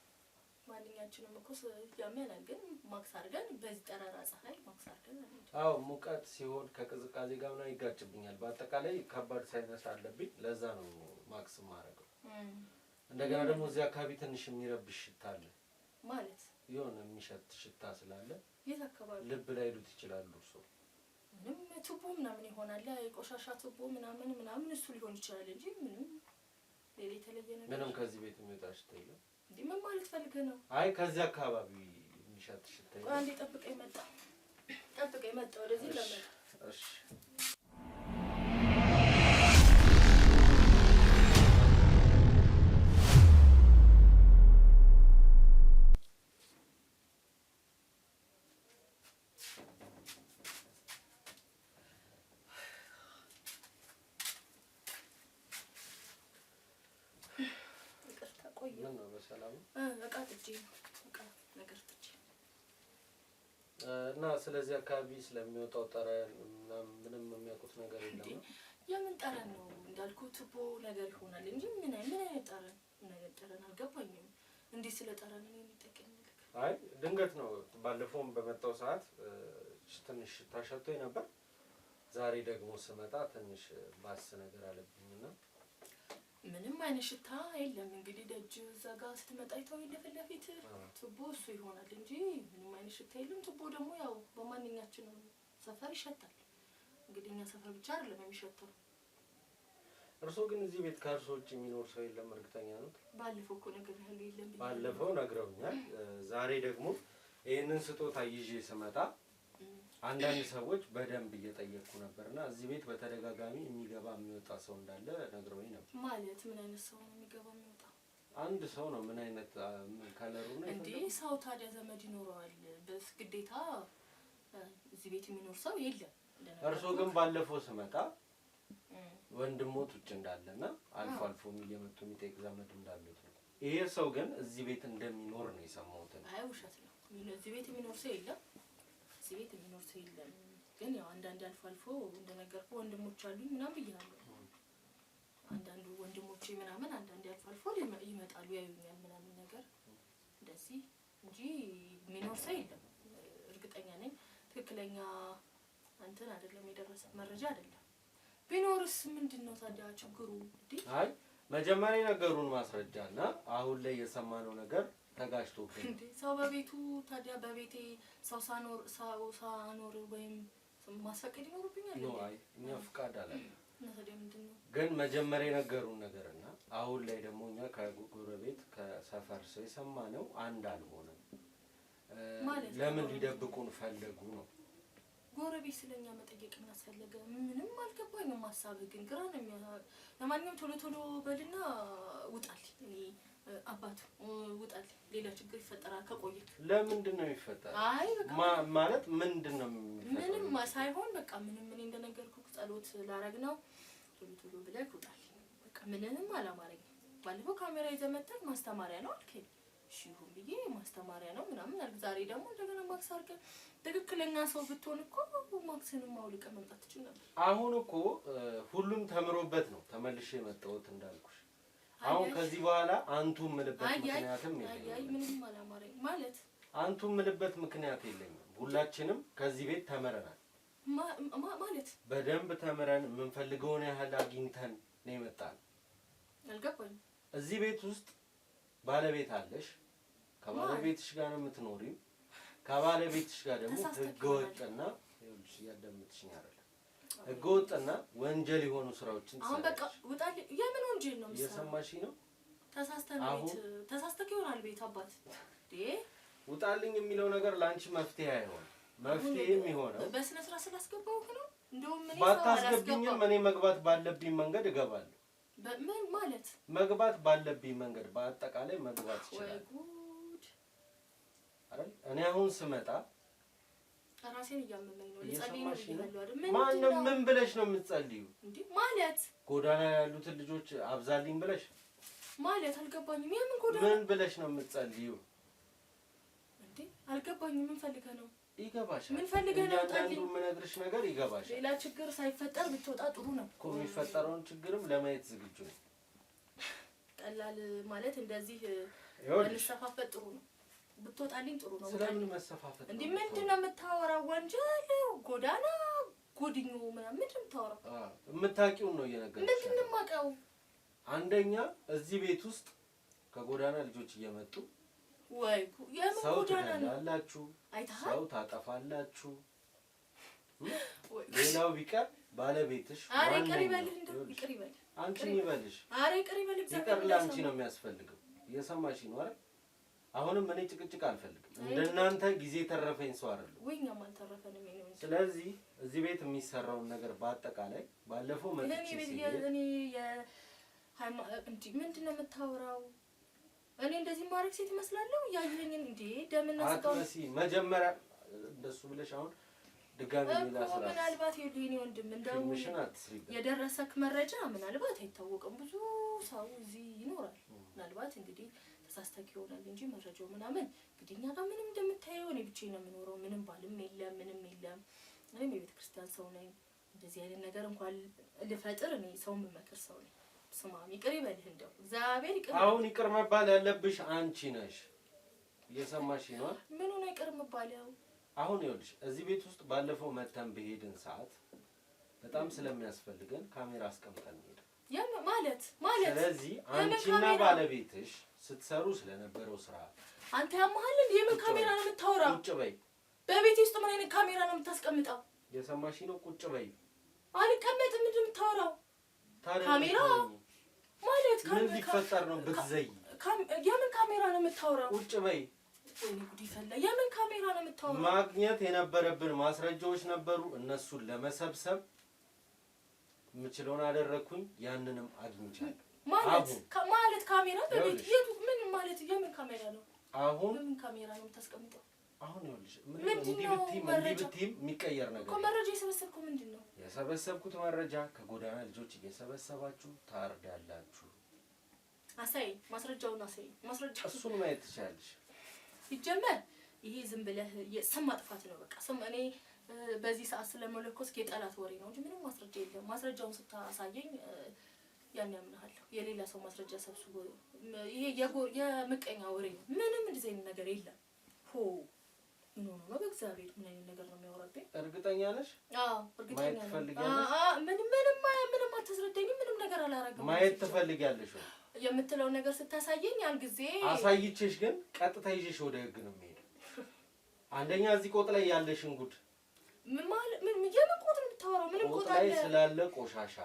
ማንኛችንም እኮ ያመናል፣ ግን ማክስ አድርገን በዚህ ጠራራ ፀሐይ ማክስ አድርገን አንዴ። አዎ ሙቀት ሲሆን ከቅዝቃዜ ጋር ምናምን ይጋጭብኛል። በአጠቃላይ ከባድ ሳይነስ አለብኝ። ለዛ ነው ማክስ ማረገው። እንደገና ደግሞ እዚህ አካባቢ ትንሽ የሚረብሽ ሽታ አለ። ማለት የሆነ የሚሸት ሽታ ስላለ የት አካባቢ ልብ ላይ ሄዱት ይችላሉ። እርሶ ምንም ቱቦ ምናምን ይሆናል፣ የቆሻሻ ቱቦ ምናምን እሱ ሊሆን ይችላል እንጂ ምንም ሌላ የተለየ ነገር ምንም ከዚህ ቤት የሚወጣ ሽታ የለም። እንዴ ምን ማለት ፈልገህ ነው? አይ ከዚህ አካባቢ የሚሸት ሽታ የለም። አንዴ ጠብቀኝ መጣ ወደዚህ ለመጣ። እሺ ሰላም እቃ ጥጄ እቃ ነገር ጥጄ እና ስለዚህ አካባቢ ስለሚወጣው ጠረን ምንም የሚያውቁት ነገር የለም። የምን ጠረን ነው እንዳልኩ ቱቦ ነገር ይሆናል እንጂ ምን አይነት ጠረን አልገባኝም። እንዴት ስለ ጠረን ነው የሚጠቀምልክ? አይ ድንገት ነው ባለፈውም በመጣው ሰዓት ትንሽ ታሸቶኝ ነበር። ዛሬ ደግሞ ስመጣ ትንሽ ባስ ነገር አለብኝና ምንም አይነት ሽታ የለም። እንግዲህ ደጅ እዛ ጋር ስትመጣ ይተው የለፈለ ፊት ቱቦ እሱ ይሆናል እንጂ ምንም አይነት ሽታ የለም። ቱቦ ደግሞ ያው በማንኛችንም ሰፈር ይሸታል። እንግዲህ እኛ ሰፈር ብቻ አይደለም የሚሸተው። እርሶ ግን እዚህ ቤት ከእርሶ ውጭ የሚኖር ሰው የለም እርግጠኛ ነው? ባለፈው እኮ ነግሬሃለሁ የለም ብዬ ባለፈው ነግረውኛል። ዛሬ ደግሞ ይሄንን ስጦታ ይዤ ስመጣ አንዳንድ ሰዎች በደንብ እየጠየቁ ነበርና እዚህ ቤት በተደጋጋሚ የሚገባ የሚወጣ ሰው እንዳለ ነግረውኝ ነበር። ማለት ምን አይነት ሰው ነው የሚገባ የሚወጣ? አንድ ሰው ነው። ምን አይነት ከለሩ ነው እንዴ? ሰው ታዲያ ዘመድ ይኖረዋል በግዴታ እዚህ ቤት የሚኖር ሰው የለም። እርሶ ግን ባለፈው ስመጣ ወንድሞት ውጭ እንዳለና አልፎ አልፎ እየመጡ የሚጠይቅ ዘመድ እንዳሉት ነው። ይሄ ሰው ግን እዚህ ቤት እንደሚኖር ነው የሰማሁት። አይ ውሸት ነው። እዚህ ቤት የሚኖር ሰው የለም። እዚህ ቤት የሚኖር ሰው የለም። ግን ያው አንዳንድ አልፎ አልፎ እንደነገርኩ ወንድሞች አሉኝ ምናምን ብያለሁ። አንዳንዱ ወንድሞቼ ምናምን አንዳንድ አልፎ አልፎ ይመጣሉ ያዩኛል ምናምን ነገር እንደዚህ እንጂ የሚኖር ሰው የለም። እርግጠኛ ነኝ። ትክክለኛ እንትን አይደለም የደረሰ መረጃ አይደለም። ቢኖርስ ምንድነው ታዲያ ችግሩ? አይ መጀመሪያ ነገሩን ማስረጃና አሁን ላይ የሰማነው ነገር ተጋጭቶብኝ እንዴ ሰው በቤቱ ታዲያ በቤቴ ሰው ሳኖር ወይም ማስፈቀድ ይኖርብኛል? ነው አይ እኛ ፍቃድ አለን። ታዲያ ምንድነው ግን መጀመሪያ ነገሩን ነገርና አሁን ላይ ደግሞ እኛ ከጎረቤት ከሰፈር ሰው የሰማነው አንድ አልሆነም። ለምን ሊደብቁን ፈለጉ ነው? ጎረቤት ስለኛ መጠየቅ እናስፈልገ ምንም አልገባኝም። ሀሳብህ ግን ግራ ነው የሚያሳብ። ለማንኛውም ቶሎ በልና ውጣል። እኔ አባቱ ውጣል። ሌላ ችግር ይፈጠራል ከቆየክ። ለምንድን ነው የሚፈጠረው? አይ በቃ ማለት ምንድን ነው የሚፈጠረው? ምንም ሳይሆን በቃ ምንም እኔ እንደነገርኩህ ጸሎት ላረግ ነው። ቶሎ ብለህ ውጣል። በቃ ምንንም አላማረኝም። ባለፈው ካሜራ ይዘህ መጥተህ ማስተማሪያ ነው አልከኝ። እሺ ይሁን ብዬ ማስተማሪያ ነው ምናምን አልክ። ዛሬ ደግሞ እንደገና ማክስ አድርገህ ትክክለኛ ሰው ብትሆን እኮ ማክስንም አውልቀህ መምጣት ትችል ነበር። አሁን እኮ ሁሉም ተምሮበት ነው ተመልሼ የመጣሁት እንዳልኩሽ። አሁን ከዚህ በኋላ አንቱ ምልበት ምክንያትም የለኝም። አይ ምንም አላማረኝ ማለት አንቱ ምልበት ምክንያት የለኝም። ሁላችንም ከዚህ ቤት ተመረናል። ማለት በደንብ ተምረን የምንፈልገውን ያህል አግኝተን ነው የመጣን። አልገባኝም። እዚህ ቤት ውስጥ ባለቤት አለሽ። ከባለቤትሽ ጋር ነው የምትኖሪው። ከባለቤትሽ ጋር ደግሞ ህገወጥና ይኸውልሽ እያዳመጥሽኝ አይደል? ህገወጥና ወንጀል የሆኑ ስራዎችን አሁን በቃ ውጣል። የምን ወንጀል ነው የምትሰራው? እየሰማሽኝ ነው? ተሳስተህ ይሆናል ቤት አባት ውጣልኝ የሚለው ነገር ለአንቺ መፍትሄ አይሆንም። መፍትሄ የሚሆነው በስነ ስርዓት ስላስገባሁህ ነው። እንደውም ምን ባታስገብኝም እኔ መግባት ባለብኝ መንገድ እገባለሁ። ምን ማለት መግባት ባለብኝ መንገድ በአጠቃላይ መግባት ይችላል። ጉድ አይደል? እኔ አሁን ስመጣ ራሴን እያመመኝ ነው። ለጸልይ ነው አይደል? ማንም ምን ብለሽ ነው የምትጸልዩ? እንዴ ማለት ጎዳና ያሉትን ልጆች አብዛልኝ ብለሽ ማለት አልገባኝም። የምን ጎዳና ምን ብለሽ ነው የምትጸልዩ? እንዴ አልገባኝም። ምን ፈልገህ ነው? ይገባሻል። ምን ፈልገህ ነው? ታዲያ የምነግርሽ ነገር ይገባሻል። ሌላ ችግር ሳይፈጠር ብትወጣ ጥሩ ነው እኮ። የሚፈጠረውን ችግርም ለማየት ዝግጁ ነኝ። ቀላል ማለት እንደዚህ መሰፋፈጥ ጥሩ ነው። ብትወጣልኝ ጥሩ ነው። ስለምን መሰፋፈጥ? እንዴ ምንድነው የምታወራው? ወንጀል ጎዳና ጎድኙ ምናምን ምንድነው የምታወራው? የምታውቂውን ነው እየነገርኩሽ። ምንድነው የማውቀው? አንደኛ እዚህ ቤት ውስጥ ከጎዳና ልጆች እየመጡ ወይ የምን ጎዳና ነው? አላችሁ አይተሃል? ሰው ታጠፋላችሁ። ሌላው ቢቀር ባለቤትሽ አሬ ቅሪ በልህ እንደው ይቅር ይበል። አንቺ ይበልሽ። አሬ ቅሪ በልህ ይቅር ላንቺ ነው የሚያስፈልገው። እየሰማሽኝ ነው አይደል? አሁንም እኔ ጭቅጭቅ አልፈልግም። እንደናንተ ጊዜ ተረፈኝ ሰው አይደለም። ወይኛም አልተረፈንም ነው። ስለዚህ እዚህ ቤት የሚሰራውን ነገር በአጠቃላይ ባለፈው እኔ እንዴ ምንድነው የምታወራው? እኔ እንደዚህ ማድረግ ሴት እመስላለሁ? ያየኝ እንዴ ደምና ስጋው አትመሲ። መጀመሪያ እንደሱ ብለሽ አሁን ድጋሚ ሌላ ስራ ምናልባት የኔ ወንድም እንደው የደረሰክ መረጃ ምናልባት አይታወቅም። ብዙ ሰው እዚህ ይኖራል። ምናልባት እንግዲህ ተሳስተክ ይሆናል እንጂ መረጃው ምናምን እንግዲህ እኛ ጋር ምንም እንደምታየው እኔ ብቻዬን ነው የምኖረው። ምንም ባልም የለም ምንም የለም። እኔም የቤተ ክርስቲያን ሰው ነኝ። እንደዚህ አይነት ነገር እንኳን ልፈጥር እኔ ሰው የምመክር ሰው ነኝ። ስማ ይቅር ይበልህ እንደው እግዚአብሔር ይቅር። አሁን ይቅር መባል ያለብሽ አንቺ ነሽ። እየሰማሽ ነው? ምኑ ነው ይቅር መባለው? አሁን ይኸውልሽ እዚህ ቤት ውስጥ ባለፈው መተን በሄድን ሰዓት በጣም ስለሚያስፈልገን ካሜራ አስቀምጠን ሄደ። ማለት ስለዚህ አንቺና ባለቤትሽ ስትሰሩ ስለነበረው ስራ አንተ ያመሃል እንዴ? የምን ካሜራ ነው የምታወራው? ቁጭ በይ። በቤት ውስጥ ምን አይነት ካሜራ ነው የምታስቀምጠው? የሰማሽ ነው? ቁጭ በይ። አልቀመጥም። ምንድን ነው የምታወራው? ካሜራ ማለት ምን ሊፈጠር ነው ብትዘይ? የምን ካሜራ ነው የምታወራው? ቁጭ በይ። ወይኔ ጉድ ይፈላ። የምን ካሜራ ነው የምታወራው? ማግኘት የነበረብን ማስረጃዎች ነበሩ። እነሱን ለመሰብሰብ የምችለውን አደረኩኝ። ያንንም አግኝቻለሁ። ማለት ካሜራ በቤት የቱ? ምን ማለት የምን ካሜራ ነው? አሁን የምን ካሜራ ነው የምታስቀምጠው? አሁን ይኸውልሽ እንዲህ ብትይም የሚቀየር ነገር እኮ መረጃ የሰበሰብከው ምንድን ነው? የሰበሰብኩት መረጃ ከጎዳና ልጆች እየሰበሰባችሁ ታርዳላችሁ። አሳይ፣ ማስረጃውን አሳይ። ማስረጃው እሱን ማየት ትችያለሽ። ይጀመር ይሄ ዝም ብለህ ስም ማጥፋት ነው በቃ። ስም እኔ በዚህ ሰዓት ስለመለኮስክ የጠላት ወሬ ነው እንጂ ምንም ማስረጃ የለም። ማስረጃውን ስታሳየኝ ያን ያምናለሁ። የሌላ ሰው ማስረጃ ሰብስቦ ይሄ የምቀኛ ወሬ ነው። ምንም እንደዚህ አይነት ነገር የለም። ሆ ምን ሆኖ ነው? በእግዚአብሔር ምን አይነት ነገር ነው የሚያወራብኝ? እርግጠኛ ነሽ? አዎ እርግጠኛ ነኝ። ትፈልጊያለሽ? ምንም አታስረዳኝም። ምንም ነገር አላረግም። ማየት ትፈልጊያለሽ ወይ? የምትለው ነገር ስታሳየኝ ያን ጊዜ አሳይቼሽ፣ ግን ቀጥታ ይዤሽ ወደ ህግ ነው የሚሄደው። አንደኛ እዚህ ቆጥ ላይ ያለሽን ጉድ ምን ማለት የምን ቆጥ ነው የምታወራው? ምንም ቆጥ ላይ ስላለ ቆሻሻ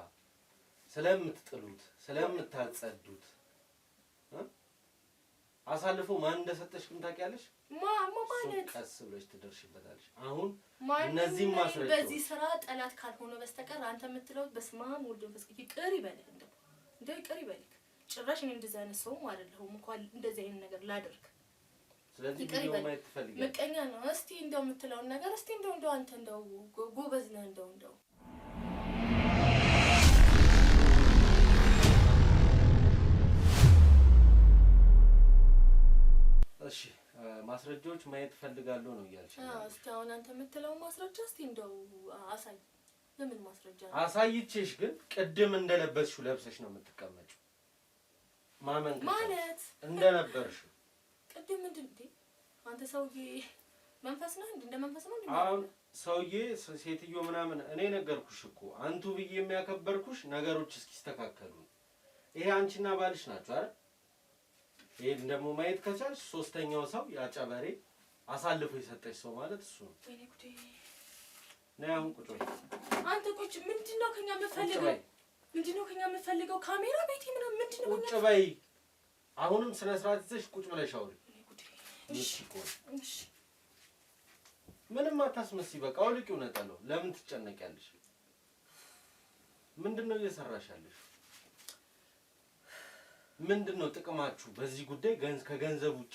ስለምትጥሉት ስለምታጸዱት አሳልፎ ማን እንደሰጠሽ ግን ታውቂያለሽ? ማለት ቀስ ብለሽ ትደርሽበታለሽ። አሁን እነዚህ ማስረጃዎች በዚህ ስራ ጠላት ካልሆነ በስተቀር አንተ የምትለው በስመ አብ ወወልድ ወመንፈስ ቅዱስ ይቅር ይበልህ። እንደው ይቅር ይበልህ። ጭራሽ እኔ እንደዚህ አይነት ሰውም አይደለሁም እንኳን እንደዚህ አይነት ነገር ላደርግ። ስለዚህ ቪዲዮ ማየት ትፈልጊያለሽ? ምቀኛ ነው። እስቲ እንደው የምትለውን ነገር እስቲ እንደው አንተ እንደው ጎበዝ ነህ እንደው እሺ ማስረጃዎች ማየት ፈልጋለሁ ነው እያልሽ? እስቲ አሁን አንተ የምትለው ማስረጃ እስቲ እንደው አሳይ። ለምን ማስረጃ ነው? አሳይቼሽ ግን ቅድም እንደለበስሽው ለብሰሽ ነው የምትቀመጪው። ማመን ማለት እንደነበርሽው ቅድም ምንድን እንዴ? አንተ ሰውዬ መንፈስ ነህ እንደ መንፈስ ነው እንዴ? አሁን ሰውዬ ሴትዮ ምናምን እኔ ነገርኩሽ እኮ አንቱ ብዬ የሚያከበርኩሽ ነገሮች እስኪስተካከሉ። ይሄ አንቺና ባልሽ ናችሁ አይደል? ይሄን ደግሞ ማየት ከቻልሽ ሶስተኛው ሰው ያጨበሬ አሳልፎ የሰጠሽ ሰው ማለት እሱ ነው። ወይኔ ጉዴ! ነይ አሁን ቁጭ በይ። አንተ ቁጭ ምንድነው ከኛ የምትፈልገው? ምንድነው ከኛ የምትፈልገው? ካሜራ ቤቴ ምናምን ምንድነው? ቁጭ በይ። አሁንም ስነ ስርዓት ይዘሽ ቁጭ ብለሽ አውሪ። እሺ እሺ። ምንም አታስመስይ። በቃ አውልቂው ነጠለው። ለምን ትጨነቂያለሽ? ምንድነው እየሰራሽ ያለሽ? ምንድነው ጥቅማችሁ በዚህ ጉዳይ? ከገንዘብ ውጪ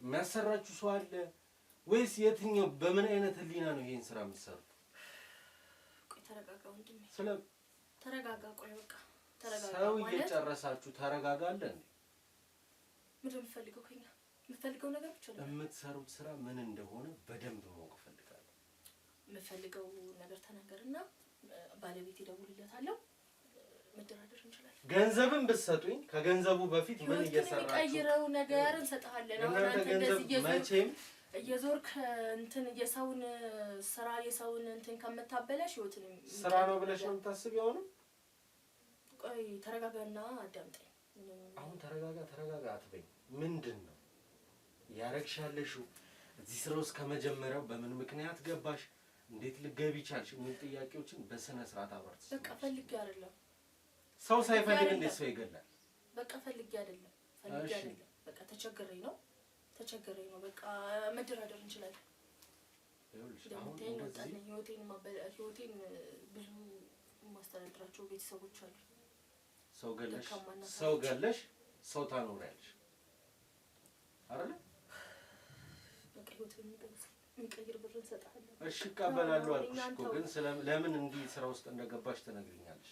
የሚያሰራችሁ ሰው አለ ወይስ የትኛው? በምን አይነት ህሊና ነው ይሄን ስራ የምትሰሩት? ቆይ ተረጋጋ ወንድሜ። ተረጋጋ። ቆይ በቃ ተረጋጋ። ሰው እየጨረሳችሁ ተረጋጋ አለ እንዴ? ምንድን ነው የምትፈልገው ከኛ? የምትፈልገው ነገር ብቻ ነው። የምትሰሩት ስራ ምን እንደሆነ በደንብ ማወቅ ፈልጋለሁ። የምትፈልገው ነገር ተናገርና ባለቤት ይደውልለታለሁ። መደራደር እንችላለን። ገንዘብን ብትሰጡኝ ከገንዘቡ በፊት ምን እየሰራችሁ የሚቀይረው ነገር እንሰጣለን። አሁን አንተ እንደዚህ መቼም እየዞርክ እንትን የሰውን ስራ የሰውን እንትን ከመታበላሽ ህይወትን ስራ ነው ብለሽ ነው የምታስቢው? አሁን ቆይ ተረጋጋና አዳምጠኝ። አሁን ተረጋጋ አትበኝ። ምንድን ነው ያረግሻለሽው? እዚህ ስራ ውስጥ ከመጀመሪያው በምን ምክንያት ገባሽ? እንዴት ልገቢ ቻልሽ? ምን ጥያቄዎችን በስነ ስርዓት አብራርት። በቃ ፈልጌ አይደለም። ሰው ሳይፈልግ እንዴት ሰው ይገላል? በቃ ፈልጌ አይደለም። በቃ ተቸገረኝ ነው። በቃ መደራደር እንችላለን። ይኸውልሽ አሁን ህይወቴን ብዙ ማስተዳደራቸው ቤተሰቦች አሉ። ሰው ገለሽ ሰው ታኖሪያለሽ አይደል? በቃ ህይወቴን የሚቀይር ብር እንሰጣለን። እሺ እቀበላለሁ አልኩሽ እኮ። ግን ለምን እንዲህ ስራ ውስጥ እንደገባሽ ትነግሪኛለሽ?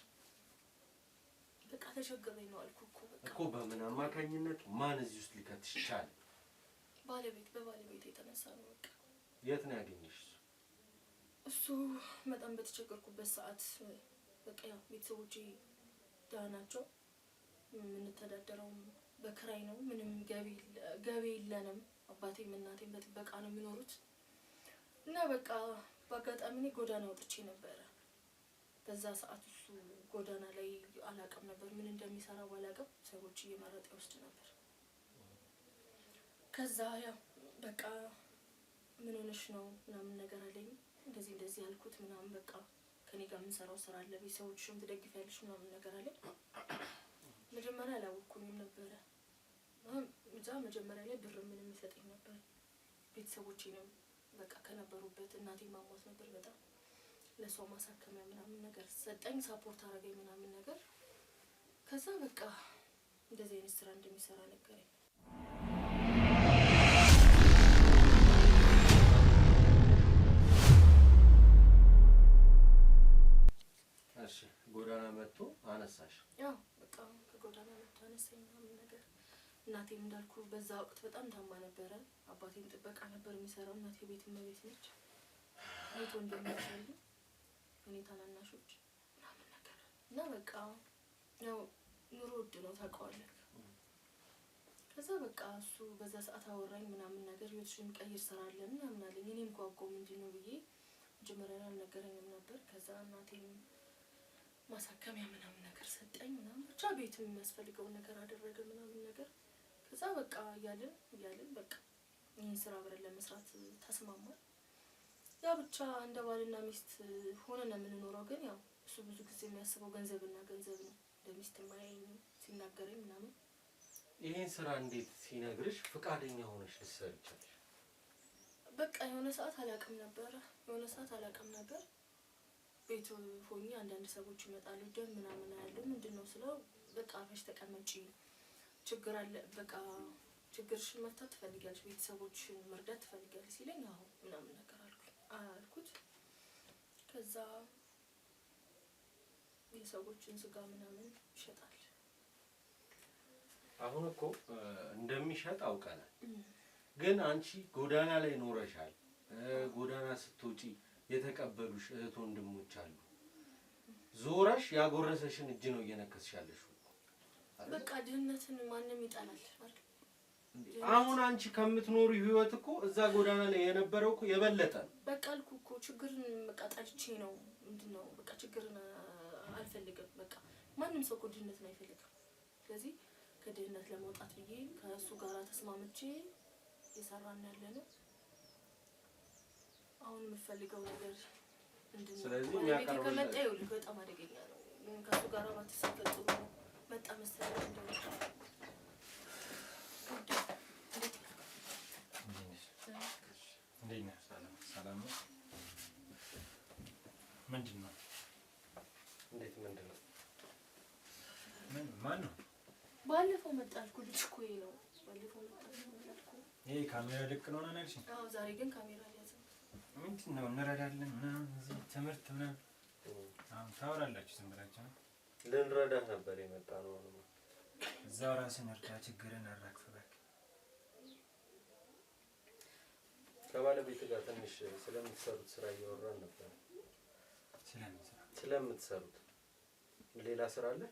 በቃ ተቸግሬ ነው አልኩ እኮ በምን አማካኝነት ማን እዚህ ውስጥ ሊከትሽ ይቻላል? በባለቤት የተነሳ ነው። በቃ የት ነው ያገኘሽ? እሱ በጣም በተቸገርኩበት ሰዓት በቃ ያው ቤተሰቦቼ ደህና ናቸው። የምንተዳደረው በክራይ ነው። ምንም ገቢ የለንም። አባቴም እናቴም በጥበቃ ነው የሚኖሩት እና በቃ በአጋጣሚ እኔ ጎዳና ወጥቼ ነበረ። በዛ ሰዓት እሱ ጎዳና ላይ አላውቅም ነበር ምን እንደሚሰራ ባላውቅም ሰዎች እየመረጠ ይወስድ ነበር። ከዛ ያው በቃ ምን ሆነሽ ነው ምናምን ነገር አለኝ። እንደዚህ ያልኩት ምናምን በቃ ከኔ ጋር የምንሰራው ስራ አለ ቤተሰቦችሽም ትደግፊያለሽ ምናምን ነገር አለኝ። መጀመሪያ አላወኩኝም ነበረ። እዛ መጀመሪያ ላይ ብር ምን የሚሰጠኝ ነበር ቤተሰቦቼንም በቃ ከነበሩበት እናቴ ማሟት ነበር በጣም ለሰው ማሳከሚያ ምናምን ነገር ሰጠኝ ሳፖርት አረገኝ ምናምን ነገር። ከዛ በቃ እንደዚህ አይነት ስራ እንደሚሰራ ነገረኝ። እሺ ጎዳና መጥቶ አነሳሽ? ያው በቃ ከጎዳና መጥቶ አነሳኝ ምናምን ነገር። እናቴም እንዳልኩ በዛ ወቅት በጣም ታማ ነበረ። አባቴም ጥበቃ ነበር የሚሰራው። እናቴ ቤት እመቤት ነች። አይቶ እንደሚያሳዩ እኔ ታናናሾች ምናምን ነገር እና በቃ ያው ኑሮ ውድ ነው ታውቀዋለህ። ከዛ በቃ እሱ በዛ ሰዓት አወራኝ ምናምን ነገር ህይወትሽን የሚቀይር ስራ አለ ምናምን አለኝ። እኔም ጓጓው ምንድን ነው ብዬ መጀመሪያ አልነገረኝም ነበር። ከዛ እናቴም ማሳከሚያ ምናምን ነገር ሰጠኝ ምናምን ብቻ ቤትም የሚያስፈልገውን ነገር አደረገ ምናምን ነገር። ከዛ በቃ እያልን በቃ ይህን ስራ አብረን ለመስራት ተስማማን። ያ ብቻ እንደ ባልና ሚስት ሆነን የምንኖረው ግን ያው እሱ ብዙ ጊዜ የሚያስበው ገንዘብና ገንዘብ ነው። ለሚስት ማየኝ ሲናገረኝ ምናምን። ይሄን ስራ እንዴት ሲነግርሽ ፍቃደኛ ሆነሽ ልትሰሪ ቻልሽ? በቃ የሆነ ሰዓት አላውቅም ነበር። ቤቱ ሆኜ አንዳንድ ሰዎች ይመጣሉ ደም ምናምን ያለው ምንድነው ስለው በቃ አርፈሽ ተቀመጪ ችግር አለ በቃ ችግርሽን መፍታት ትፈልጊያለሽ ቤተሰቦችሽን መርዳት ትፈልጊያለሽ ሲለኝ አዎ ምናምን ነገር አልኩት። ከዛ የሰዎችን ስጋ ምናምን ይሸጣል። አሁን እኮ እንደሚሸጥ አውቀናል። ግን አንቺ ጎዳና ላይ ኖረሻል። ጎዳና ስትወጪ የተቀበሉሽ እህት ወንድሞች አሉ። ዞረሽ ያጎረሰሽን እጅ ነው እየነከስሻለሽ። በቃ ድህነትን ማንም ይጣላል አይደል? አሁን አንቺ ከምትኖሪ ህይወት እኮ እዛ ጎዳና ላይ የነበረው እኮ የበለጠ በቃ አልኩ እኮ ችግርን መቃጣልቼ ነው ምንድነው በቃ ችግርን አልፈልግም። በቃ ማንም ሰው እኮ ድህነትን አይፈልግም። ስለዚህ ከድህነት ለመውጣት ብዬ ከእሱ ጋር ተስማምቼ እየሰራን ያለነው። አሁን የምፈልገው ነገር ምንድነው? ስለዚህ የሚያቀርበው ከመጣ ይኸውልህ በጣም አደገኛ ነው። ከእሱ ጋር ባትሰፈጥ ጥሩ ነው። መጣ መሰለኝ እንደው እንዴት ነህ? ሰላም ነው? ምንድን ነው? እንዴት ምንድን ነው? ማን ነው? ባለፈው መጣ አልኩህ ልጅ እኮ ይሄ ነው። ባለፈው መጣ አልኩህ። ይሄ ካሜራ ልክ ነው ነገርሽ? አዎ ዛሬ ግን ካሜራ አልያዘም። ምንድን ነው እንረዳለን ምናምን እዚህ ትምህርት ምናምን አሁን ታወራላችሁ ዝም ብላችሁ? ልንረዳህ ነበር የመጣ ነው። እዛው ራስን እርዳ፣ ችግርን አራግፍ። በቃ ከባለቤት ጋር ትንሽ ስለምትሰሩት ስራ እያወራን ነበር። ስለምትሰሩት ሌላ ስራ አለ?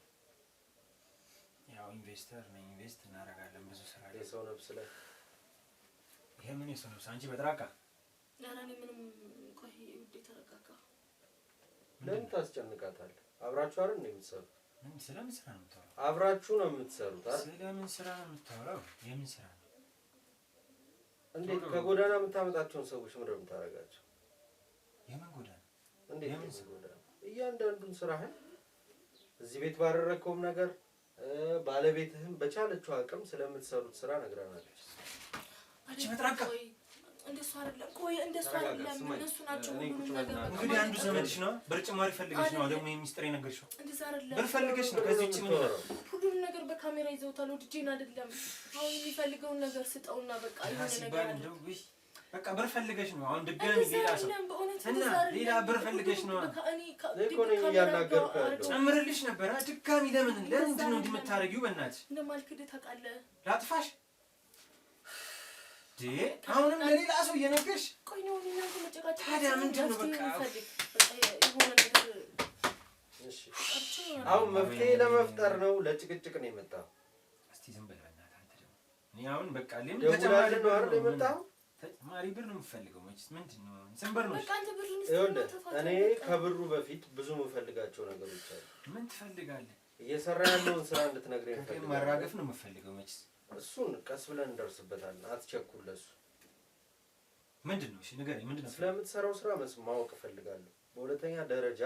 ያው ኢንቨስተር ነኝ፣ ኢንቨስት እናደርጋለን ብዙ ስራ አለ። የሰው ነፍስ ላይ ይሄ ምን የሰው ነፍስ? አንቺ በጥራቃ ኧረ እኔ ምንም ቆይ ውዴ ተረጋጋ። ለምን ታስጨንቃታለህ? አብራችሁ አይደል ነው የምትሰሩት? ስለምን ስራ ነው የምታወራው? አብራችሁ ነው የምትሰሩት አይደል? ስለምን ስራ ነው የምታወራው? የምን ስራ ነው? እንዴት ከጎዳና የምታመጣቸውን ሰዎች ምንድን ነው የምታደርጋቸው? የምን ጎዳና? እንዴት የምን ጎዳና? እያንዳንዱን ስራህን እዚህ ቤት ባደረከውም ነገር ባለቤትህም በቻለችው አቅም ስለምትሰሩት ስራ ነግራናለች። አንቺ በጥራቃ እንደሱ አይደለም። ቆይ እንደሱ አይደለም። እነሱ ናቸው ሁሉንም ነገር። እንግዲህ አንዱ ዘመድሽ ነው በርጭማሪ ፈልገሽ ነው ደግሞ የሚስጥር የነገርሽው። እንደዛ አይደለም። ብር ፈልገሽ ነው። ከዚህ ውጪ ምን ነው? ሁሉንም ነገር በካሜራ ይዘውታል። ወድጄን አይደለም። አሁን የሚፈልገውን ነገር ስጠውና በቃ ይሄን ነገር እንደው በቃ ብር ፈልገሽ ነው አሁን ድጋሚ ሌላ ሰው እና ሌላ ብር ፈልገሽ ነው እኮ ነኝ እያናገርኩ ያለው ጨምርልሽ ነበር ድጋሚ ለምንድን ነው እንደምታረጊው በእናትሽ እንደማልክድ ታውቃለህ ላጥፋሽ አሁንም ለሌላ ሰው እየነገርሽ ቆይ ነው እናንተ መጨቃጨቅ ታዲያ ምንድን ነው በቃ የሆነ ነገር እሺ አሁን መፍትሄ ለመፍጠር ነው ለጭቅጭቅ ነው የመጣው እስቲ ዝም በል በእናትህ አንተ ደግሞ እኔ አሁን በቃ ለምን ተጨማሪ ነው አይደል የመጣው ተጨማሪ ብር ነው የምፈልገው መቼስ ምንድን ነው ዝም ብር ነው በቃ አንተ ብሩን እኔ ከብሩ በፊት ብዙ የምፈልጋቸው ነገሮች አሉ ምን ትፈልጋለህ እየሰራ ያለውን ስራ እንድትነግረኝ ፈልጋለሁ ማራገፍ ነው የምፈልገው መቼስ እሱን ቀስ ብለን እንደርስበታለን አትቸኩል ለሱ ምንድነው እሺ ንገረኝ ምንድነው ስለምትሰራው ስራ ማወቅ እፈልጋለሁ በሁለተኛ ደረጃ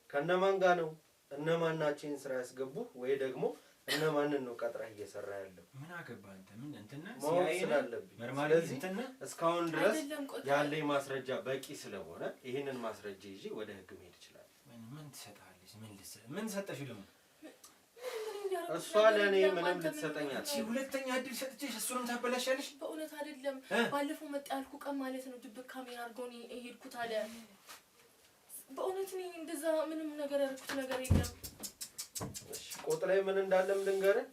ከነማን ጋር ነው እነማን ናቸው ስራ ያስገቡ ወይ ደግሞ እነማንን ነው ቀጥረህ እየሰራ ያለው ምን አገባህ አንተ ምን እንትና ሲያይለብኝ ስለዚህ እስካሁን ድረስ ያለኝ ማስረጃ በቂ ስለሆነ ይሄንን ማስረጃ ይዤ ወደ ህግ መሄድ ይችላል ምን ትሰጣለሽ ምን ሰጠሽ ለምን እሷ ለኔ ምንም ልትሰጠኝ አትችልም ሁለተኛ እድል ሰጥቼሽ እሱንም ታበላሻለሽ በእውነት አይደለም ባለፈው መጣ ያልኩ ቀን ማለት ነው ድብቅ ካሜራ አድርገው ነው የሄድኩት አለ በእውነት ነው እንደዛ ምንም ነገር ያልኩት ነገር የለም እሺ ቆጥ ላይ ምን እንዳለም ልንገርህ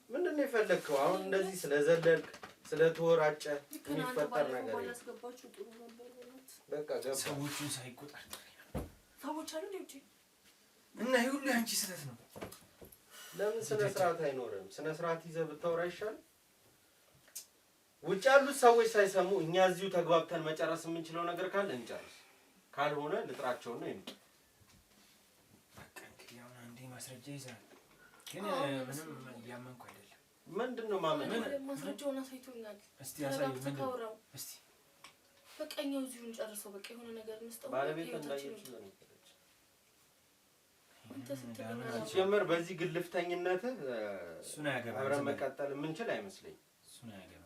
ምንድን ነው የፈለግከው አሁን እንደዚህ ስለዘለልክ ስለተወራጨ የሚፈጠር ነገር ያስገባችሁ ጥሩ ነበር በቃ ገባ ሰዎቹን ሳይቆጣጠር ሰዎች አሉ እንዴ እና ይሁሉ አንቺ ስህተት ነው ለምን ስነ ስርዓት አይኖርም ስነ ስርዓት ይዘህ ብታወራ ይሻል ውጭ ያሉት ሰዎች ሳይሰሙ እኛ እዚሁ ተግባብተን መጨረስ የምንችለው ነገር ካለ እንጨርስ ካልሆነ ልጥራቸው ነው ይምጣ በቃ እንግዲህ አሁን አንዴ ማስረጃ ይዛል ግን ምንም ያመንኩ አይደለም ምንድነው ማመን ማስረጃውን አሳይቶኛል እስቲ ያሳይ ምንድነው እስቲ በቃ እኛው እዚሁ እንጨርሰው በቃ የሆነ ነገር እንስጠው ባለቤት እንዳየች ነው ጀመር በዚህ ግልፍተኝነት እሱን ያገባ አብረን መቀጠል የምንችል አይመስለኝም እሱን ያገባ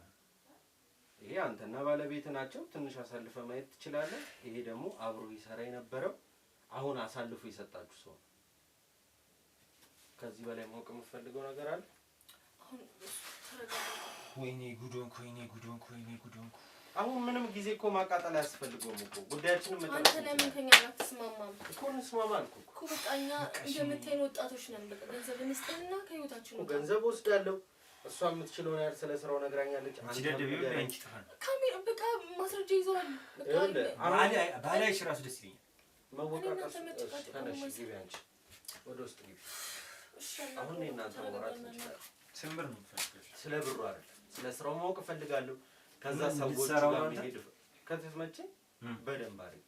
ይሄ አንተና ባለቤት ናቸው ትንሽ አሳልፈ ማየት ትችላለህ ይሄ ደግሞ አብሮ ይሰራ የነበረው አሁን አሳልፎ ይሰጣችሁ ሰው ከዚህ በላይ ማወቅ የምፈልገው ነገር አለ አሁን ተረጋጋ ወይኔ ጉዶንኩ አሁን ምንም ጊዜ እኮ ማቃጠል አያስፈልገውም እኮ ጉዳያችንን መጨረስ አንተ ለምን ከኛ ጋር ትስማማም እኮ እንስማማል እኮ በቃ እኛ እንደምታይን ወጣቶች ነን በቃ ገንዘብ እንስጥና ከህይወታችን ነው ገንዘብ ወስዳለሁ እሷ የምትችለውን ያህል ስለ ስራው ነግራኛለች አንቺ ደደብ አንቺ ጥፋን ካሜራ በቃ ማስረጃ ይዘዋል በቃ ባላይሽ ራሱ ደስ ይለኛል መወቃቀስ ተነሽ ግቢ አንቺ ወደ ውስጥ ግቢ አሁን እናንተ ወራት እንችላለን ስምብር ነው ፈሽከሽ ስለ ብሩ አይደል ስለ ስራው ማወቅ እፈልጋለሁ ከዛ ሰዎች ጋር መሄድ ከተመቸ በደንብ አድርጊ